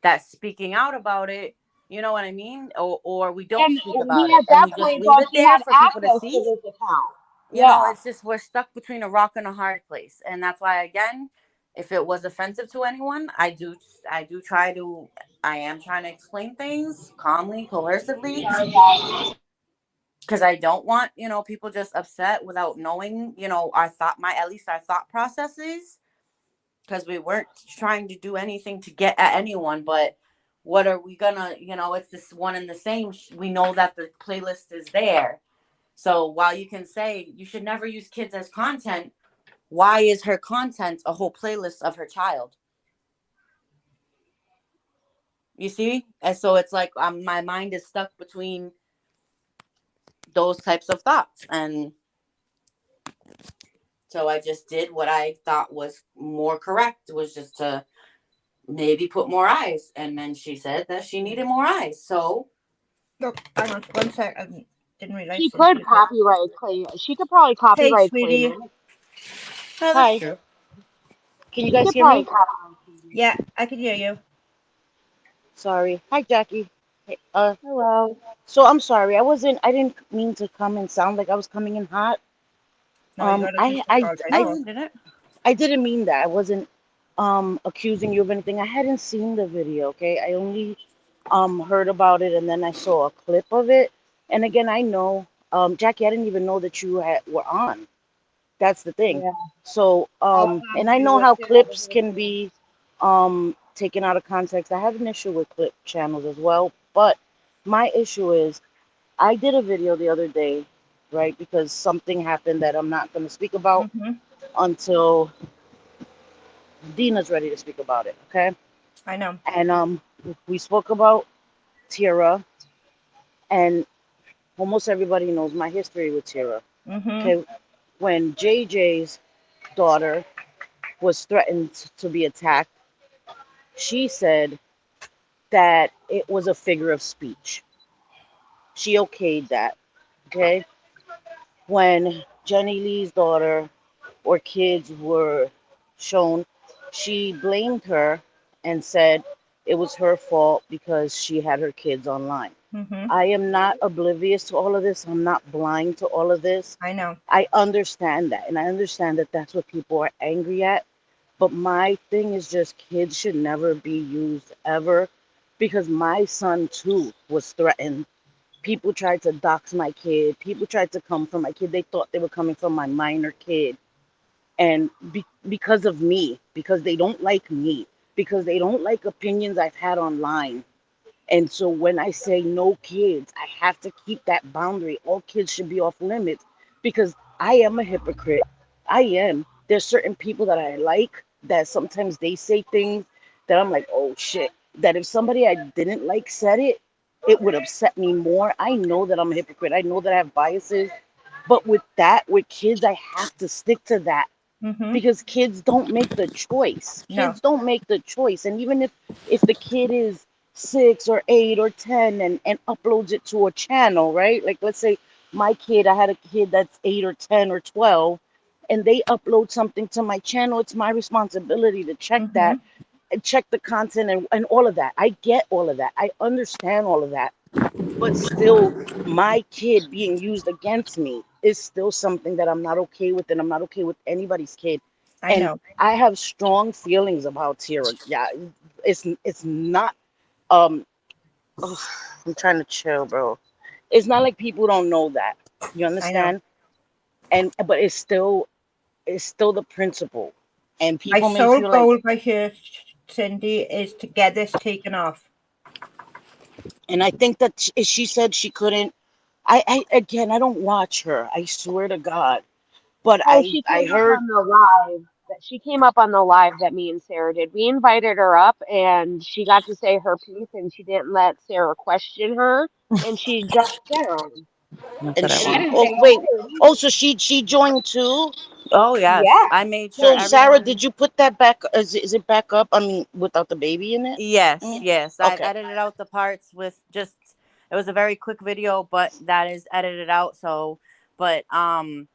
that speaking out about it, you know what I mean? Or we don't speak about it. At that And we point, just leave it there for people to see. this account. You know, it's just, we're stuck between a rock and a hard place. And that's why, again, if it was offensive to anyone, I am trying to explain things calmly, coercively. Because I don't want, people just upset without knowing, our thought processes. Because we weren't trying to do anything to get at anyone, but what are we gonna, it's this one and the same. We know that the playlist is there. So while you can say you should never use kids as content, why is her content a whole playlist of her child? You see? And so it's like my mind is stuck between those types of thoughts. And so I just did what I thought was more correct, was just to maybe put more eyes. And then she said that she needed more eyes. So look, hang on 1 second. Didn't realize she could copyright claim. She could probably copyright claim it. Oh, that's true. Can you guys hear me? Yeah, I can hear you. Sorry. Hi, Jackie. Hey, hello. So I'm sorry. I didn't mean to come and sound like I was coming in hot. No, I didn't mean that. I wasn't accusing you of anything. I hadn't seen the video, okay? I only heard about it and then I saw a clip of it. And again, I know, Jackie, I didn't even know that you were on. That's the thing. Yeah. So, and I know how clips can be taken out of context. I have an issue with clip channels as well. But my issue is, I did a video the other day, right? Because something happened that I'm not going to speak about until Dina's ready to speak about it, okay? I know. And we spoke about Tierra, and almost everybody knows my history with Tierra. Okay, when JJ's daughter was threatened to be attacked, she said that it was a figure of speech. She okayed that. Okay, when Jenny Lee's daughter or kids were shown, she blamed her and said it was her fault because she had her kids online. I am not oblivious to all of this. I'm not blind to all of this. I know. I understand that. And I understand that that's what people are angry at. But my thing is just kids should never be used ever, because my son too was threatened. People tried to dox my kid. People tried to come for my kid. They thought they were coming for my minor kid. And because of me, because they don't like me, because they don't like opinions I've had online. And so when I say no kids, I have to keep that boundary. All kids should be off limits because I am a hypocrite. I am. There's certain people that I like that sometimes they say things that I'm like, oh shit. That if somebody I didn't like said it, it would upset me more. I know that I'm a hypocrite. I know that I have biases. But with kids, I have to stick to that because kids don't make the choice. No. Kids don't make the choice. And even if the kid is 6 or 8 or 10 and uploads it to a channel, right? Like let's say my kid, I had a kid that's 8 or 10 or 12, and they upload something to my channel. It's my responsibility to check that and check the content and all of that. I get all of that. I understand all of that. But still, my kid being used against me is still something that I'm not okay with, and I'm not okay with anybody's kid. I know. I have strong feelings about Tierra. Yeah, it's not. I'm trying to chill, bro. It's not like people don't know that. You understand? But it's still the principle, and My people may sole feel goal like. by here, Cindy, is to get this taken off. And I think that she said she couldn't. I again, I don't watch her. I swear to God. But Oh, she I came up heard. on the live. She came up on the live that me and Sarah did. We invited her up, and she got to say her piece, and she didn't let Sarah question her, and she jumped down. That's And what I And I she. want. didn't Oh say wait. a word Oh, either. so she joined too. Oh yes, Yeah. I made sure So Sarah, everyone. did you put that back? Is it back up? I mean, without the baby in it. Yes, Mm, yes. I okay. edited out the parts with just it was a very quick video, but that is edited out. So, but and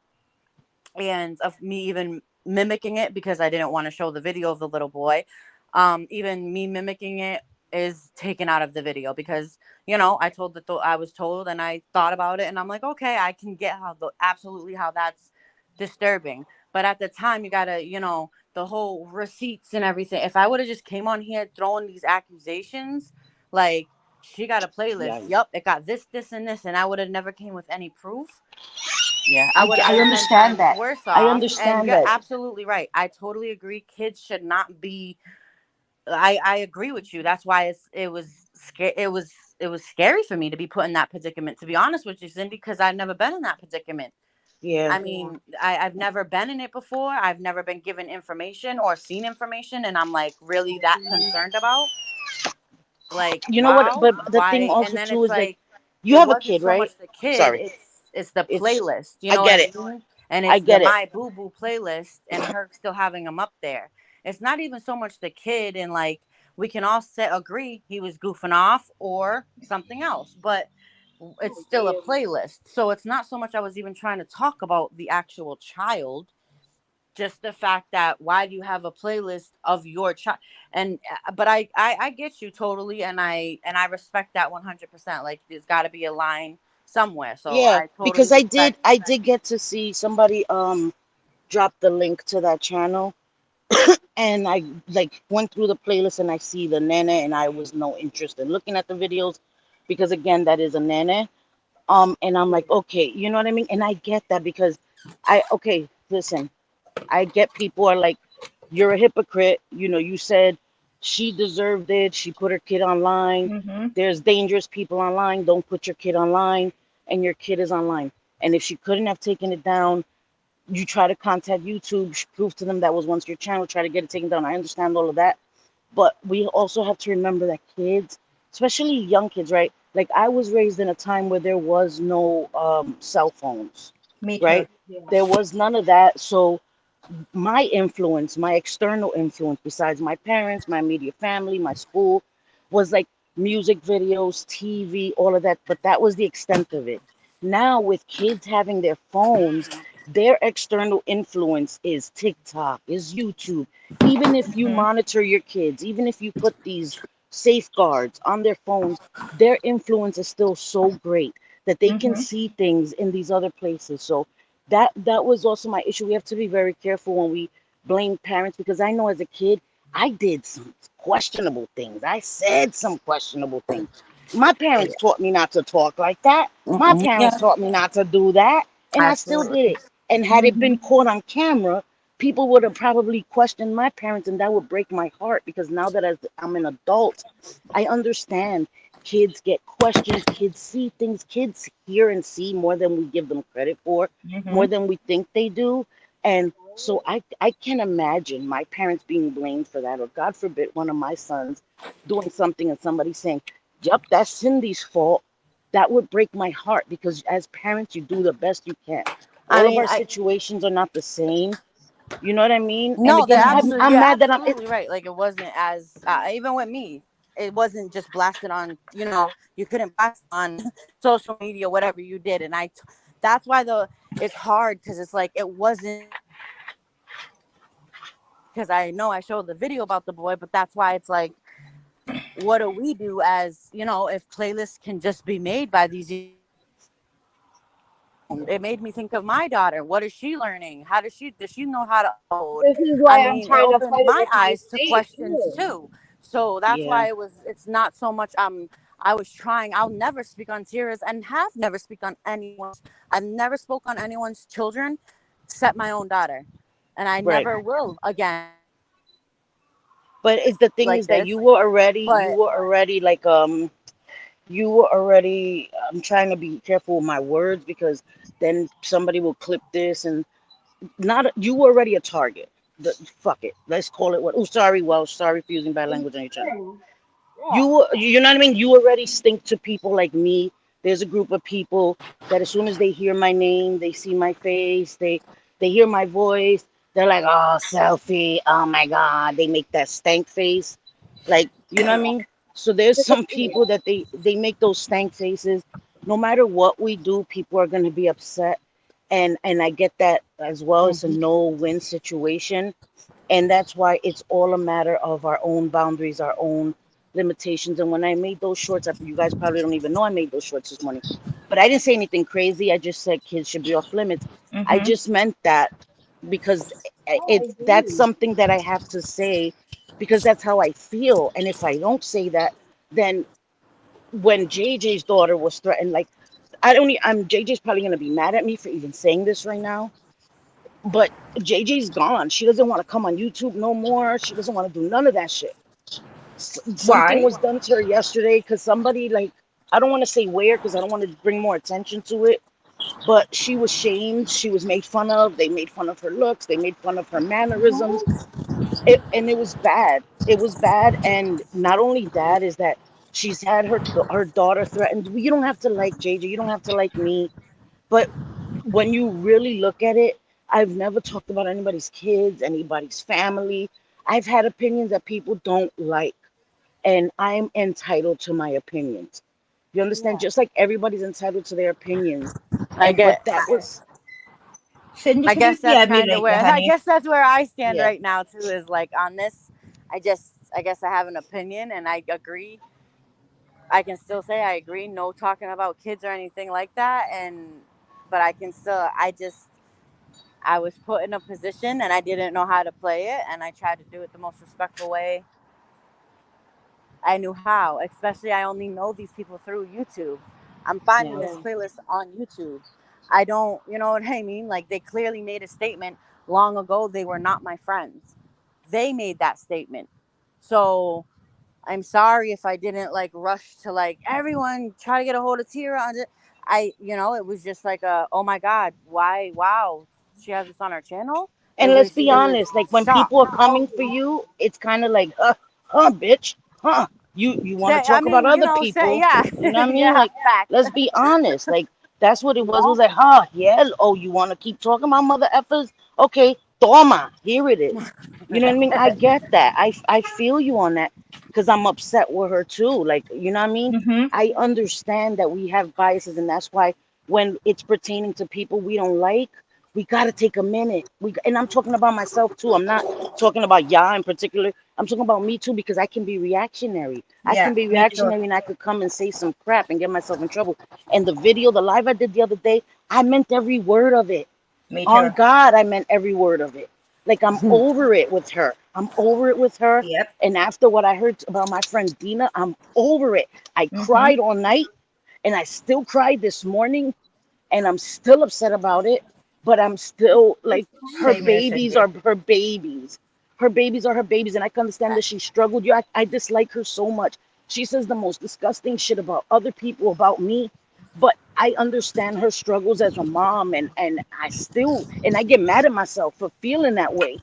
of me even mimicking it because I didn't want to show the video of the little boy. Even me mimicking it is taken out of the video because I told that I was told and I thought about it and I'm like, okay, I can get absolutely how that's disturbing. But at the time, you gotta the whole receipts and everything. If I would have just came on here throwing these accusations, like she got a playlist. Yeah. Yup, it got this, this, and this, and I would have never came with any proof. Yeah. I would have I been 10 understand times that. worse I off. And understand you're that. absolutely right. I totally agree. Kids should not be. I agree with you. That's why it was scary for me to be put in that predicament. To be honest with you, Cindy, because I've never been in that predicament. Yeah. I mean, I've never been in it before. I've never been given information or seen information, and I'm like really that concerned about. Like, You know what? wow, But the thing why? also And then too it's is like, like you it have a wasn't kid, so right? much the kid, Sorry. it's the It's. playlist. You I know what get I it. mean? And I it's the get it. My Boo Boo playlist and her still having them up there. It's not even so much the kid and like we can all agree he was goofing off or something else, but it's Oh, still a damn. playlist. So it's not so much I was even trying to talk about the actual child, just the fact that why do you have a playlist of your child? And but I get you totally, and I respect that 100%. Like there's got to be a line somewhere, so Yeah, I totally because respect. I did get to see somebody drop the link to that channel, and I like went through the playlist and I see the nene, and I was no interest in looking at the videos because again that is a nene. And I'm like, okay, you know what I mean? And I get that because okay, listen, I get people are like, you're a hypocrite. You know, you said she deserved it. She put her kid online. There's dangerous people online. Don't put your kid online. And your kid is online. And if she couldn't have taken it down, you try to contact YouTube, prove to them that was once your channel, try to get it taken down. I understand all of that. But we also have to remember that kids, especially young kids, right? Like I was raised in a time where there was no cell phones, Me too. right? There was none of that. So my influence, my external influence, besides my parents, my immediate family, my school, was like music videos, TV, all of that. But that was the extent of it. Now, with kids having their phones, their external influence is TikTok, is YouTube. Even if you monitor your kids, even if you put these safeguards on their phones, their influence is still so great that they can see things in these other places. So that was also my issue. We have to be very careful when we blame parents because I know as a kid I did some questionable things. I said some questionable things. My parents taught me not to talk like that. My parents Yeah, taught me not to do that, and I still did absolutely. it. And had it been caught on camera, people would have probably questioned my parents, and that would break my heart, because now that I'm an adult, I understand kids get questions, kids see things, kids hear and see more than we give them credit for, more than we think they do. And so I can imagine my parents being blamed for that, or God forbid one of my sons doing something and somebody saying, yep, that's Cindy's fault. That would break my heart, because as parents, you do the best you can. All of our situations are not the same. You know what I mean? And No, again, they're absolutely, I'm you're mad that absolutely right. Like, it wasn't as even with me, it wasn't just blasted on. You know, you couldn't blast on social media, whatever you did, and that's why it's hard, because it's like it wasn't, because I know I showed the video about the boy, but that's why it's like, what do we do as, you know, if playlists can just be made by these. It made me think of my daughter. What is she learning? Does she know how to code? This is I why I'm mean, it trying to opened fight my it with my eyes to state questions too. So that's Yeah. why it's not so much I was trying. I'll never speak on Tierra's, and have never speak on anyone's. I've never spoke on anyone's children except my own daughter, and I Right. never will again. But the thing Like is that this, you were already like you were already, I'm trying to be careful with my words, because then somebody will clip this, and you were already a target. Fuck it, let's call it what. Oh, sorry, Welsh, sorry for using bad language on your channel. You know what I mean? You already stink to people like me. There's a group of people that as soon as they hear my name, they see my face, they hear my voice, they're like, oh, selfie, oh my God. They make that stank face. Like, you know what I mean? So there's some people that they make those stank faces. No matter what we do, people are gonna be upset. And I get that as well. It's a no-win situation. And that's why it's all a matter of our own boundaries, our own limitations. And when I made those shorts, you guys probably don't even know I made those shorts this morning, but I didn't say anything crazy. I just said kids should be off limits. I just meant that because that's something that I have to say, because that's how I feel. And if I don't say that, then when JJ's daughter was threatened, like JJ's probably gonna be mad at me for even saying this right now. But JJ's gone. She doesn't want to come on YouTube no more. She doesn't want to do none of that shit. Something was done to her yesterday because somebody, like, I don't want to say where because I don't want to bring more attention to it, but she was shamed. She was made fun of. They made fun of her looks. They made fun of her mannerisms. And it was bad. It was bad. And not only that is that she's had her daughter threatened. You don't have to like JJ. You don't have to like me. But when you really look at it, I've never talked about anybody's kids, anybody's family. I've had opinions that people don't like, and I'm entitled to my opinions. You understand? Just like everybody's entitled to their opinions. I But that was. Cindy, I can you guess that's hear me kind of right where now, honey? I guess that's where I stand Yeah. right now too. Is like on this, I guess I have an opinion, and I agree. I can still say I agree. No talking about kids or anything like that, but I can still. I was put in a position, and I didn't know how to play it, and I tried to do it the most respectful way I knew how. Especially, I only know these people through YouTube. I'm finding this playlist on YouTube. I don't, you know what I mean? Like, they clearly made a statement long ago. They were not my friends. They made that statement. So I'm sorry if I didn't like rush to like everyone try to get a hold of Tierra. It was just like oh my God, why? Wow, she has this on her channel. And let's be honest, like when shock. people are coming for you, it's kind of like, bitch, you want to talk about other people, yeah. you know what I mean? Yeah, Like, fact. let's be honest, like that's what it was. It was like, yeah, oh, you want to keep talking about mother effers? Okay, toma, here it is. You know what I mean? I get that. I feel you on that because I'm upset with her too. Like, you know what I mean? I understand that we have biases, and that's why when it's pertaining to people we don't like, we got to take a minute. And I'm talking about myself too. I'm not talking about y'all in particular. I'm talking about me too, because I can be reactionary. I can be reactionary, and I could come and say some crap and get myself in trouble. And the live I did the other day, I meant every word of it. On God, I meant every word of it. Like, I'm over it with her. I'm over it with her. Yep. And after what I heard about my friend Dina, I'm over it. I cried all night, and I still cried this morning, and I'm still upset about it. but I'm still like, her Same here, babies Cindy. are her babies. Her babies are her babies, and I can understand that she struggled. Yeah, I dislike her so much. She says the most disgusting shit about other people, about me, but I understand her struggles as a mom, and I get mad at myself for feeling that way.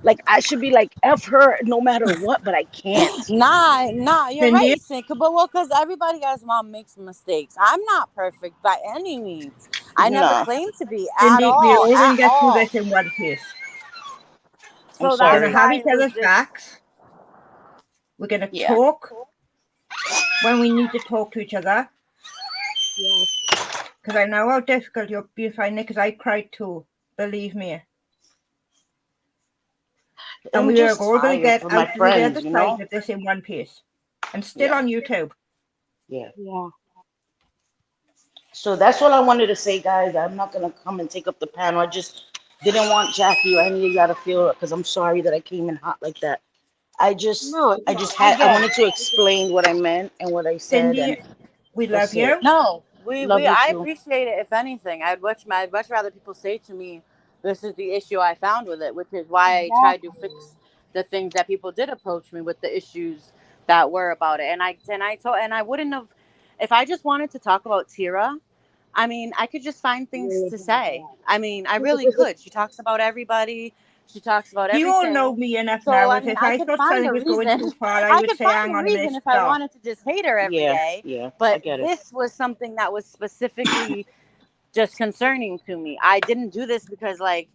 Like, I should be like, F her no matter what, but I can't. Nah, you're Cindy, right, Sink. But well, because everybody as mom makes mistakes. I'm not perfect by any means. I never Nah, claim to be Cindy, we're all going at to get through all. this in one piece. I'm So We're going that's to sorry. have why each it was other's just backs. We're going to Yeah. talk when we need to talk to each other. Yes. Because I know how difficult you'll be finding it, because I cried too. Believe me. And I'm we are just all going to tired get for my out to the other friends, you side know? of this in one piece. And still Yeah. on YouTube. Yeah. Yeah. So that's all I wanted to say, guys. I'm not gonna come and take up the panel. I just didn't want Jackie or any of y'all to feel it, because I'm sorry that I came in hot like that. I No, I wanted to explain what I meant and what I said, and Cindy, we love that's it. you. no. Love you I too. appreciate it. If anything, I'd much rather people say to me, "This is the issue I found with it," which is why I tried to exactly. fix the things that people did approach me with, the issues that were about it. And I wouldn't have, if I just wanted to talk about Tira. I mean, I could just find things Really to bad say. I mean, I really could. She talks about everybody. She talks about You all know everything. me enough So, now. I If mean, if I I could thought find something a was going reason. too far, I I would could say, find hang a on a minute, reason if I stop. wanted to just hate her every Yeah, day. yeah, I But get it. this was something that was specifically just concerning to me. I didn't do this because, like,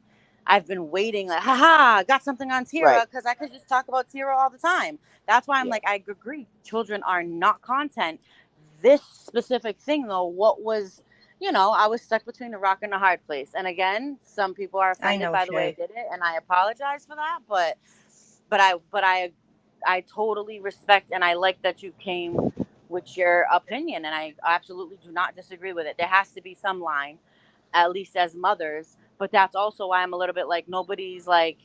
I've been waiting, like, haha, got something on Right. Tira, because I could just talk about Tira all the time. That's why I'm Yeah. like, I agree. Children are not content. This specific thing, though, what was, I was stuck between a rock and a hard place. And again, some people are I offended know, by the way I Shay. did it, and I apologize for that. But I totally respect, and I like that you came with your opinion, and I absolutely do not disagree with it. There has to be some line, at least as mothers. But that's also why I'm a little bit like, nobody's like,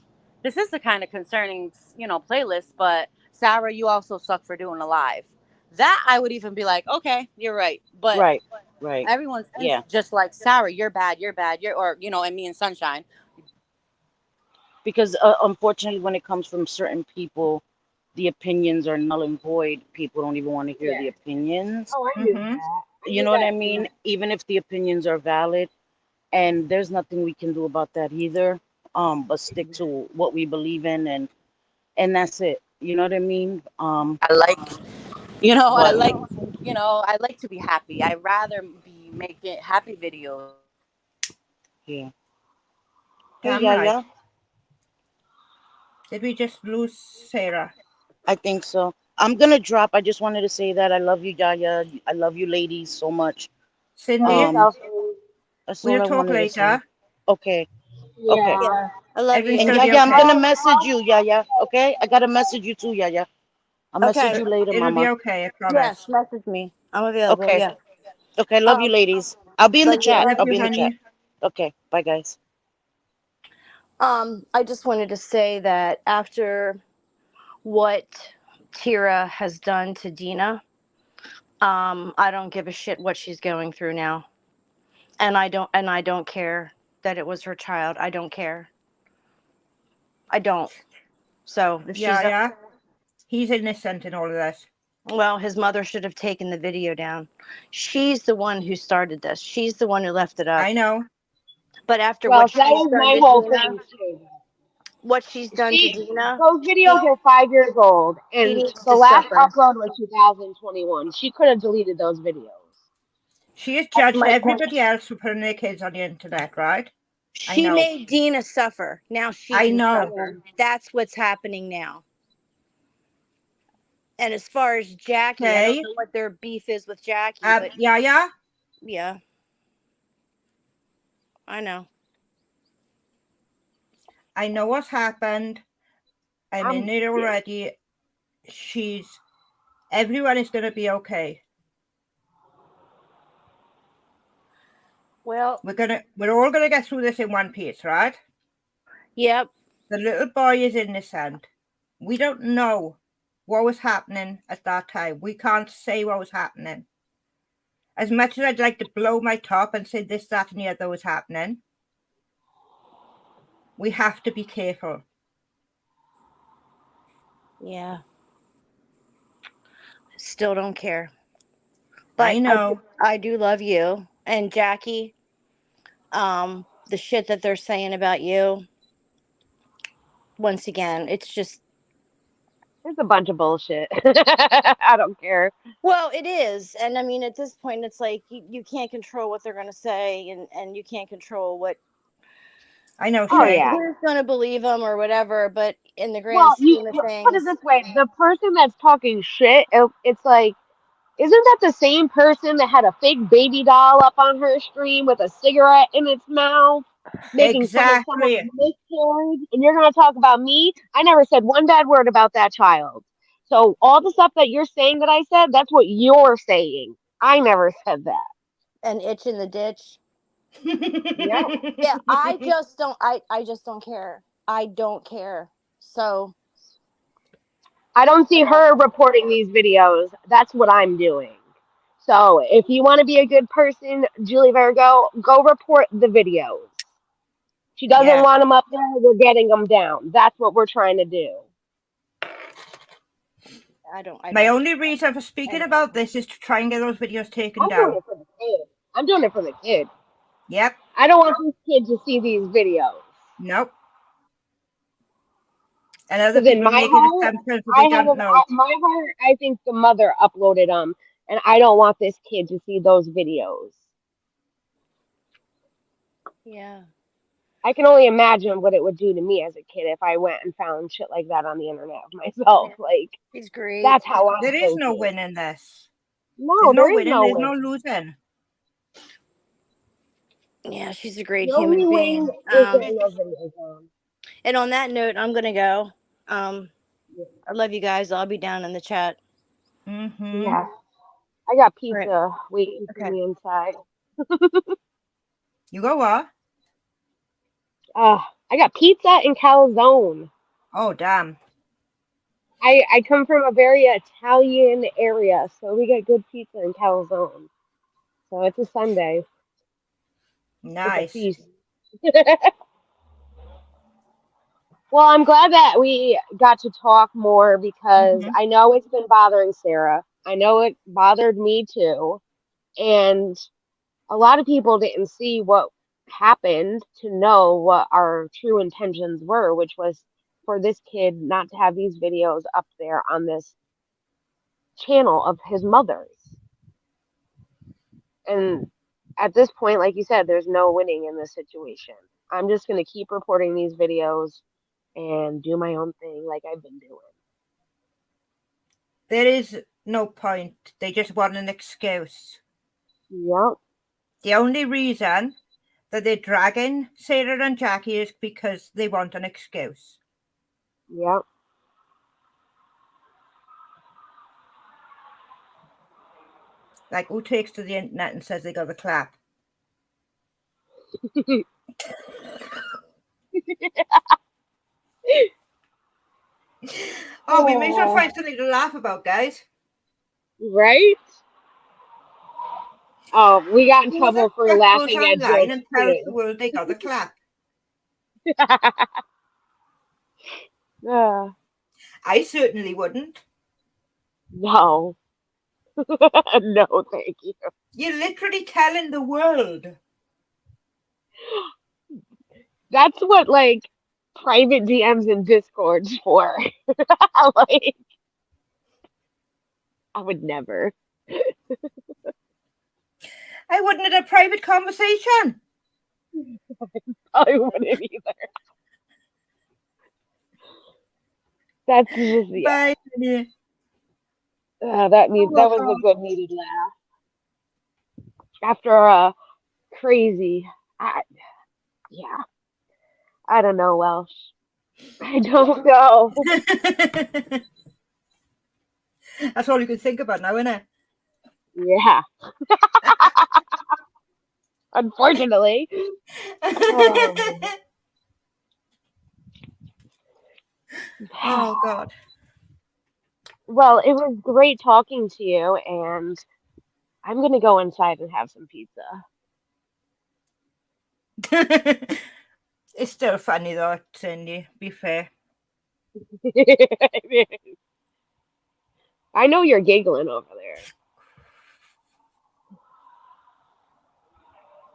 this is the kind of concerning, playlist. But Sarah, you also suck for doing a live. That I would even be like, okay, you're right. But Right. Right. everyone's Yeah. just like, Sarah, you're bad, and me and Sunshine. Because unfortunately, when it comes from certain people, the opinions are null and void. People don't even want to hear the opinions. Oh, I knew Mm-hmm. that. I You knew know what that I too. mean? Even if the opinions are valid, and there's nothing we can do about that either. But stick to what we believe in, and that's it. You know what I mean? I like, But I like to be happy. I rather be making happy videos. yeah. Hey, Damn right. yeah. Did we just lose Sarah? I think so. I'm gonna drop. I just wanted to say that I love you, Yaya. I love you, ladies, so much. Cindy, Love Um, yourself. And that's all we'll I talk wanted to say. later. Okay. Okay. Yeah, yeah. I love you. Everything's And going to be Yaya, I'm okay. gonna message you, Yaya. Okay? I gotta message you too, Yaya. I'll message Okay. you later, It'll be Mama. okay, I promise. Yes, message me. I'm available. Okay. Yeah. Okay. Love you, ladies. I'll be in the Love you. chat. Love I'll you, be in the chat. honey. Okay. Bye, guys. I just wanted to say that after what Tira has done to Dina, I don't give a shit what she's going through now. And I don't care that it was her child. I don't care. I don't. So if Yeah. He's innocent in all of this. well, his mother should have taken the video down. She's the one who started this. She's the one who left it up. I know. But after Well, what that she's was done my to whole Dina, thing too. what she's done to She Dina, Those videos are 5 years old, he and needs the to last suffer. upload was 2021. She could have deleted those videos. She has That's judged my point. everybody else for putting their kids on the internet, right? I She know. made Dina suffer. Now she I can know. suffer. That's what's happening now. And as far as Jackie, I don't Okay. know what their beef is with Jackie, but Yeah. yeah, I know. I know what's happened. I'm in it already. Everyone is going to be okay. Well, we're all going to get through this in one piece, right? yep. The little boy is innocent. We don't know what was happening at that time. We can't say what was happening. As much as I'd like to blow my top and say this, that, and the other was happening, We have to be careful. Yeah. Still don't care. But I know. I do love you. And Jackie, the shit that they're saying about you, once again, it's just, It's a bunch of bullshit. I don't care. well, it is. And I mean, at this point, it's like you can't control what they're going to say, and you can't control what, I know, Oh, Shay. yeah. who's going to believe them or whatever. But in the grand Well, scheme of you put it things, this way: the person that's talking shit, it's like, isn't that the same person that had a fake baby doll up on her stream with a cigarette in its mouth, making fun of someone's Exactly. miscarriage? And you're going to talk about me? I never said one bad word about that child. So all the stuff that you're saying that I said, that's what you're saying. I never said that. an itch in the ditch. Yep. Yeah, I just don't care. I don't care. So I don't see her reporting these videos. That's what I'm doing. So if you want to be a good person, Julie Virgo, go report the videos. She doesn't Yeah. want them up there. We're getting them down. That's what we're trying to do. I don't My only reason for speaking about this is to try and get those videos taken I'm doing down. it for the kid. I'm doing it for the kid. Yep. I don't want this kid to see these videos. Nope. And other Because in people my making heart, assumptions that they don't know. my heart, I think the mother uploaded them, and I don't want this kid to see those videos. Yeah. I can only imagine what it would do to me as a kid if I went and found shit like that on the internet of myself. Yeah. Like, He's great. that's how I'm There is no thinking. win in this. No, There's no there is winning, no there's win. no losing. Yeah, she's a great The only human win being. is getting those videos on. And on that note, I'm gonna go. I love you guys. I'll be down in the chat. Mm-hmm. Yeah. I got pizza waiting for Okay. me inside. You go what? I got pizza and calzone. Oh, damn. I come from a very Italian area, so we get good pizza and calzone. So it's a Sunday. It's a Nice. feast. Well, I'm glad that we got to talk more because I know it's been bothering Sarah. I know it bothered me too. And a lot of people didn't see what happened to know what our true intentions were, which was for this kid not to have these videos up there on this channel of his mother's. And at this point, like you said, there's no winning in this situation. I'm just going to keep reporting these videos and do my own thing like I've been doing. There is no point. They just want an excuse. Yep. The only reason that they're dragging Sarah and Jackie is because they want an excuse. Yep. Like, who takes to the internet and says they got the clap? Oh, we may as well find something to laugh about, guys. Right? Oh, we got in trouble for That laughing goes at online jokes and tells the too. world they got the clap. I certainly wouldn't. No. No, thank you. You're literally telling the world. That's what like private DMs and Discords for. Like, I would never. I wouldn't have a private conversation. I wouldn't either. That's just yeah. Bye. That was a good needed laugh. After a crazy, yeah. I don't know, Welsh. I don't know. That's all you can think about now, isn't it? Yeah. Unfortunately. Oh, God. Well, it was great talking to you, and I'm going to go inside and have some pizza. It's still funny though, Cindy. Be fair. I know you're giggling over there.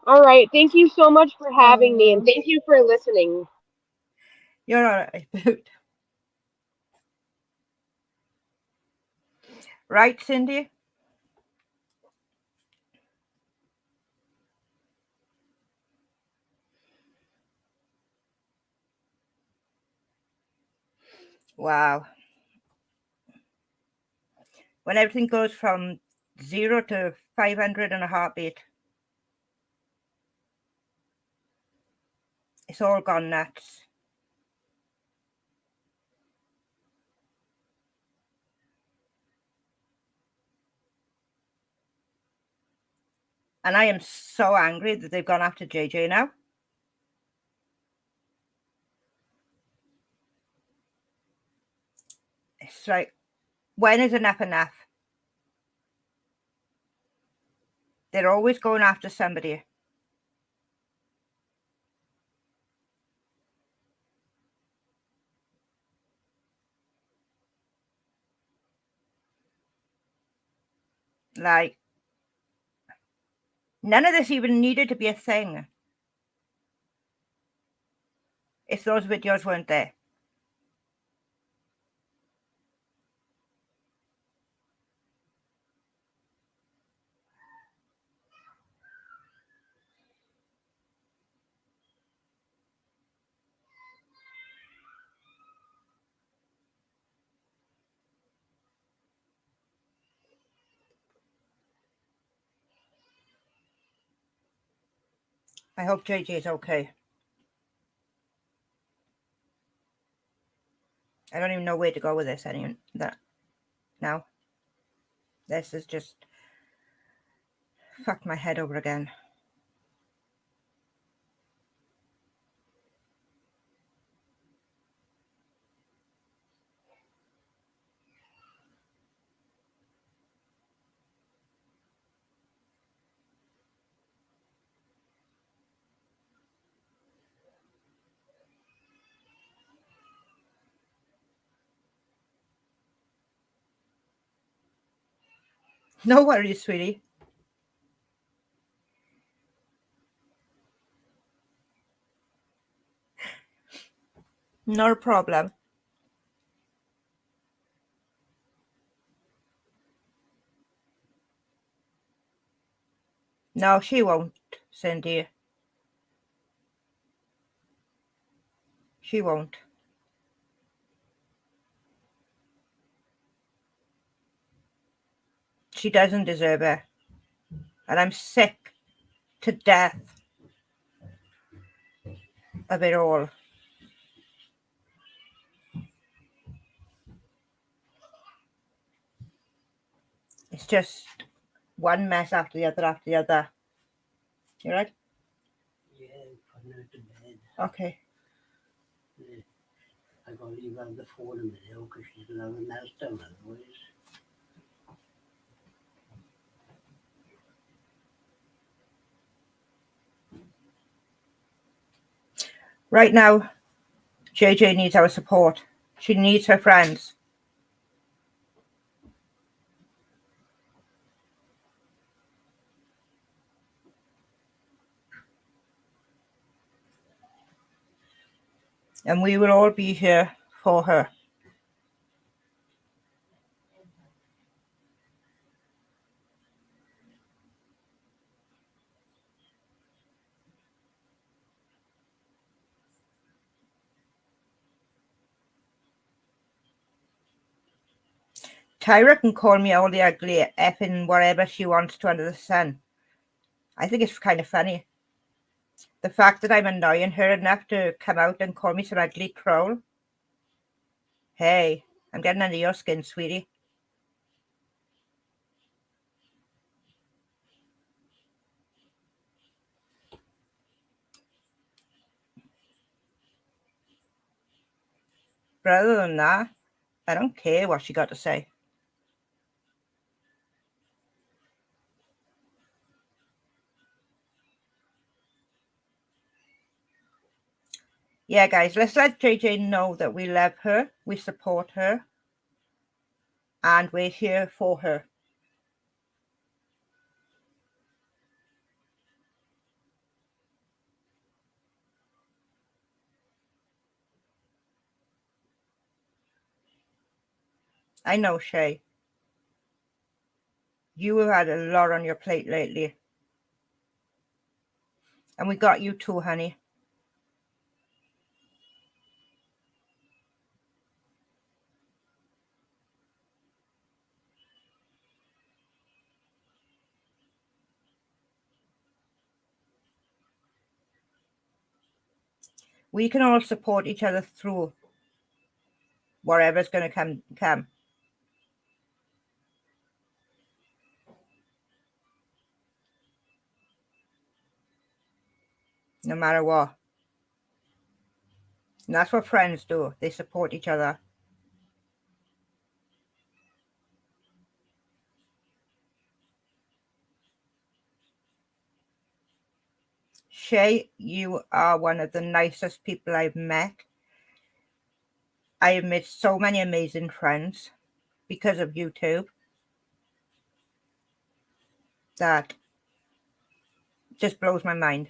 All right. Thank you so much for having me, and thank you for listening. You're all right. Right, Cindy? Wow. When everything goes from 0 to 500 in a heartbeat, it's all gone nuts. And I am so angry that they've gone after JJ now. It's like, when is enough enough? They're always going after somebody. Like, none of this even needed to be a thing if those videos weren't there. I hope JJ is okay. I don't even know where to go with this now. This is just fucked my head over again. No worries, sweetie. No problem. No, she won't, Cindy. She won't. She doesn't deserve it. And I'm sick to death of it all. It's just one mess after the other after the other. You right? Yeah, putting her to bed. Okay. Yeah. I gotta leave her on the phone a minute because she's gonna have a meltdown otherwise. Right now, JJ needs our support. She needs her friends. And we will all be here for her. Tyra can call me all the ugly effing whatever she wants to under the sun. I think it's kind of funny. The fact that I'm annoying her enough to come out and call me some ugly troll. Hey, I'm getting under your skin, sweetie. But other than that, I don't care what she got to say. Yeah, guys, let's let JJ know that we love her, we support her, and we're here for her. I know, Shay. You have had a lot on your plate lately. And we got you too, honey. We can all support each other through whatever's going to come. No matter what. And that's what friends do. They support each other. Shay, you are one of the nicest people I've met. I have made so many amazing friends because of YouTube that just blows my mind.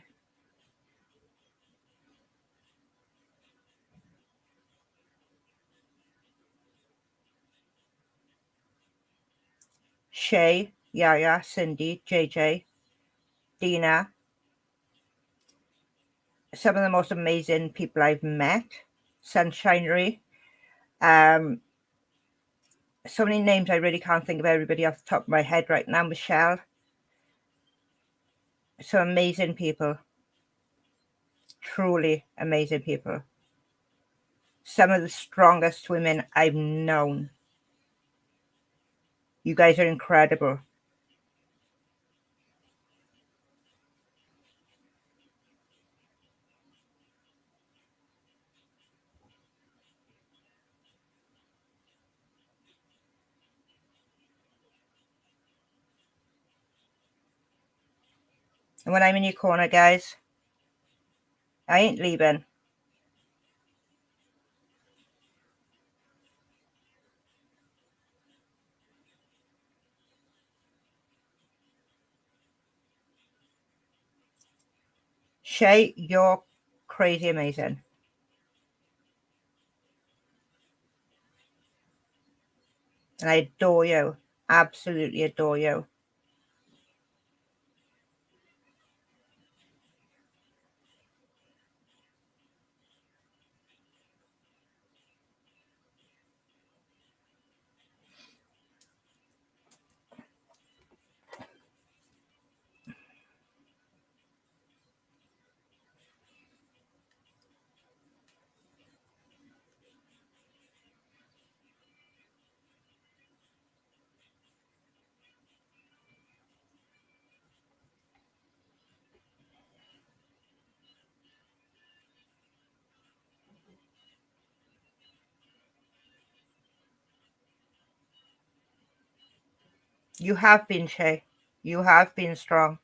Shay, Yaya, Cindy, JJ, Dina, some of the most amazing people I've met. Sunshinery. So many names I really can't think of everybody off the top of my head right now. Michelle. Some amazing people. Truly amazing people. Some of the strongest women I've known. You guys are incredible. And when I'm in your corner, guys, I ain't leaving. Shay, you're crazy amazing. And I adore you. Absolutely adore you. You have been, Shay. You have been strong.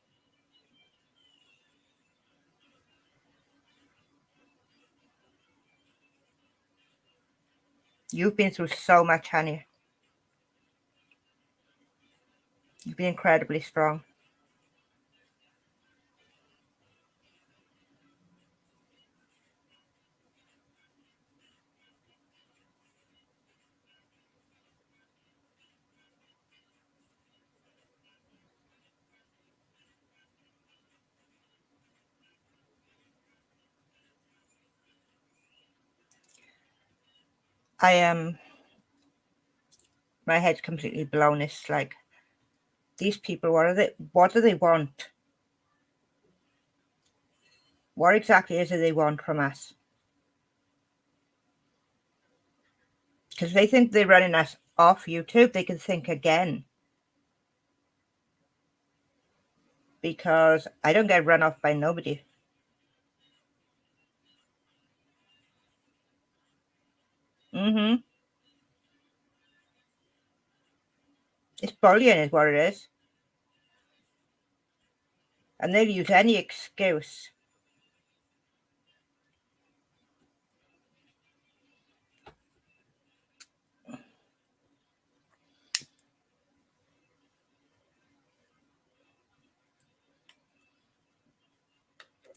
You've been through so much, honey. You've been incredibly strong. I am, my head's completely blown. It's like, these people, what do they want? What exactly is it they want from us? Because they think they're running us off YouTube, they can think again. Because I don't get run off by nobody. It's bullying is what it is. And they'll use any excuse.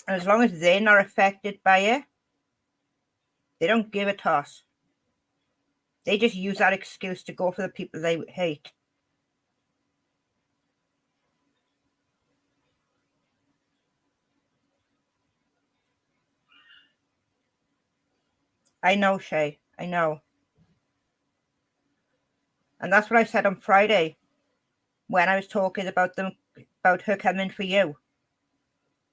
And as long as they're not affected by it, they don't give a toss. They just use that excuse to go for the people they hate. I know, Shay. I know. And that's what I said on Friday when I was talking about her coming for you.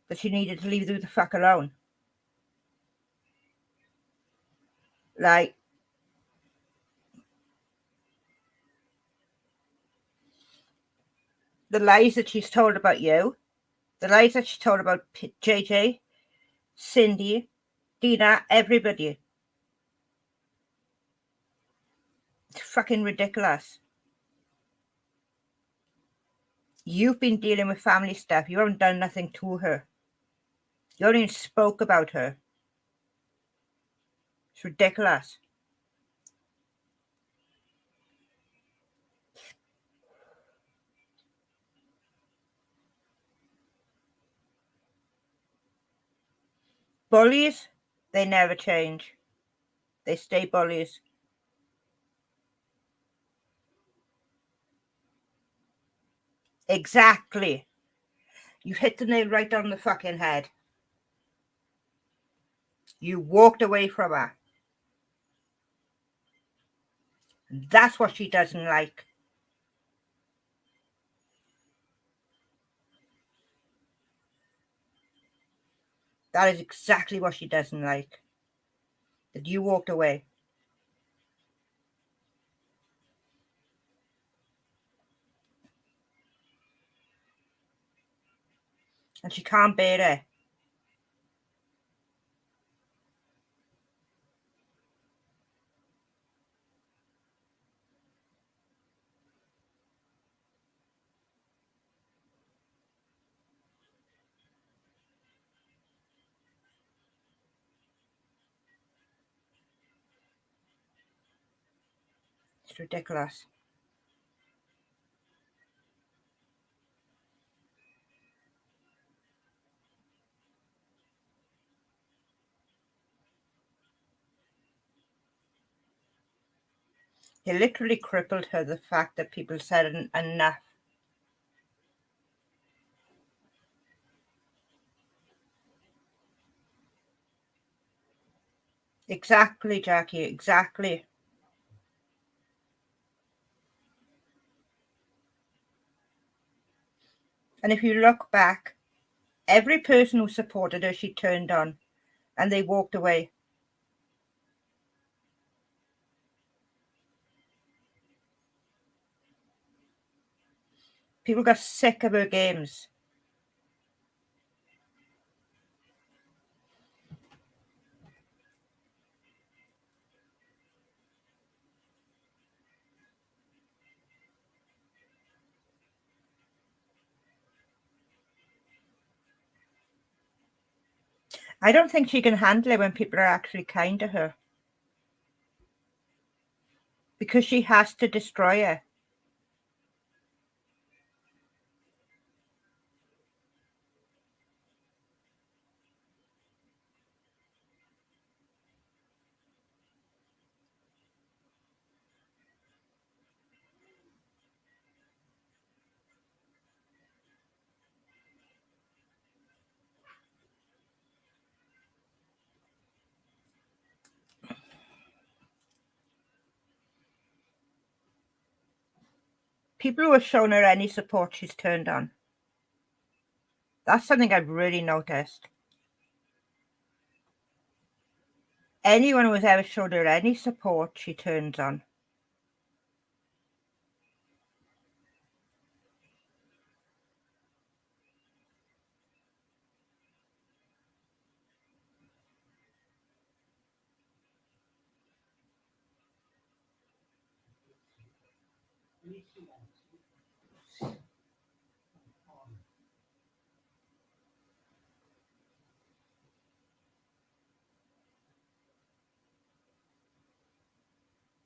That she needed to leave you the fuck alone. Like, the lies that she's told about you, the lies that she told about JJ, Cindy, Dina, everybody. It's fucking ridiculous. You've been dealing with family stuff. You haven't done nothing to her. You only spoke about her. It's ridiculous. Bullies, they never change. They stay bullies. Exactly. You hit the nail right on the fucking head. You walked away from her. And that's what she doesn't like. That is exactly what she doesn't like. That you walked away. And she can't bear it. It's ridiculous. It literally crippled her, the fact that people said enough. Exactly, Jackie, exactly. And if you look back, every person who supported her, she turned on and they walked away. People got sick of her games. I don't think she can handle it when people are actually kind to her. Because she has to destroy her. People who have shown her any support, she's turned on. That's something I've really noticed. Anyone who has ever showed her any support, she turns on.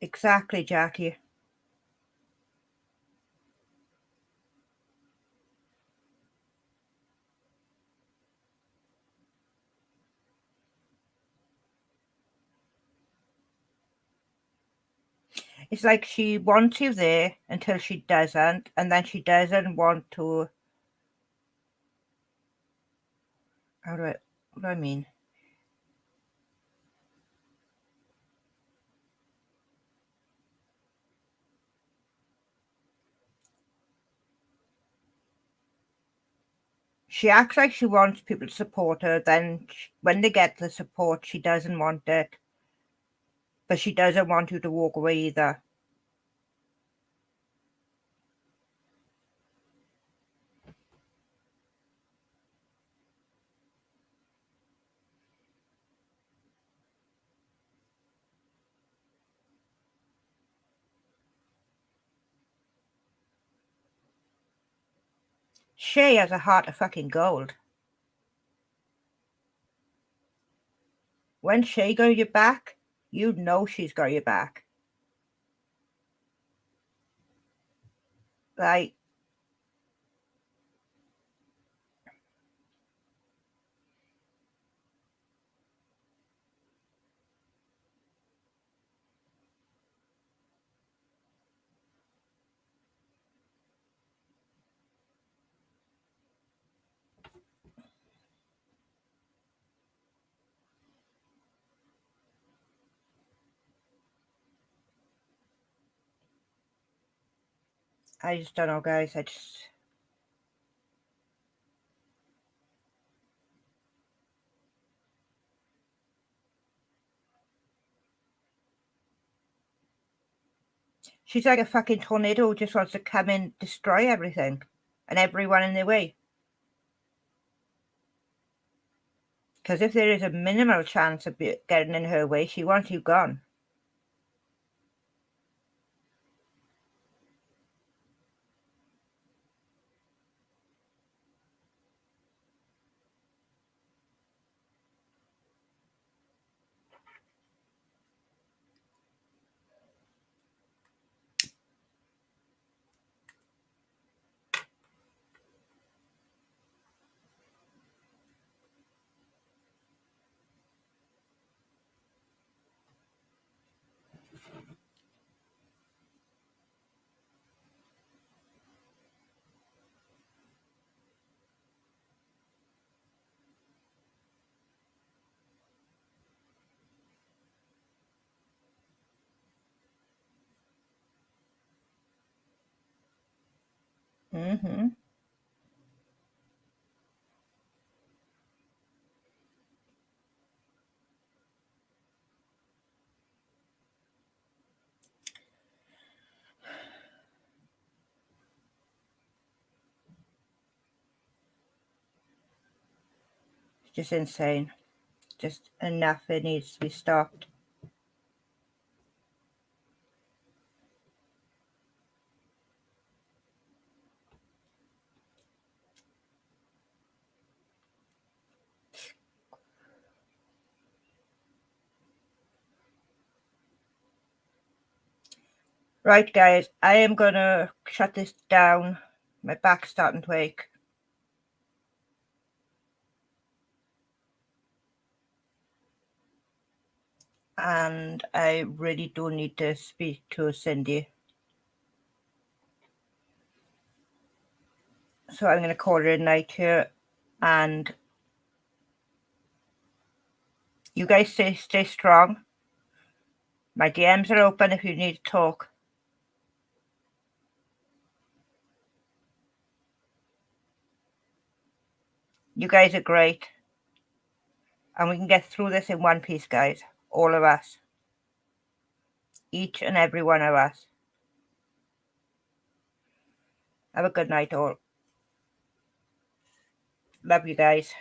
Exactly, Jackie. It's like she wants you there until she doesn't, and then she doesn't want to. What do I mean? She acts like she wants people to support her, then when they get the support, she doesn't want it. But she doesn't want you to walk away either. Shay has a heart of fucking gold. When Shay got your back, you know she's got your back. Like, I just don't know, guys. She's like a fucking tornado who just wants to come in, destroy everything and everyone in their way. Because if there is a minimal chance of getting in her way, she wants you gone. Mm-hmm. It's just insane. Just enough. It needs to be stopped. Right, guys, I am going to shut this down. My back's starting to ache. And I really do need to speak to Cindy. So I'm going to call it a night here. And you guys stay strong. My DMs are open if you need to talk. You guys are great. And we can get through this in one piece, guys. All of us. Each and every one of us. Have a good night, all. Love you guys.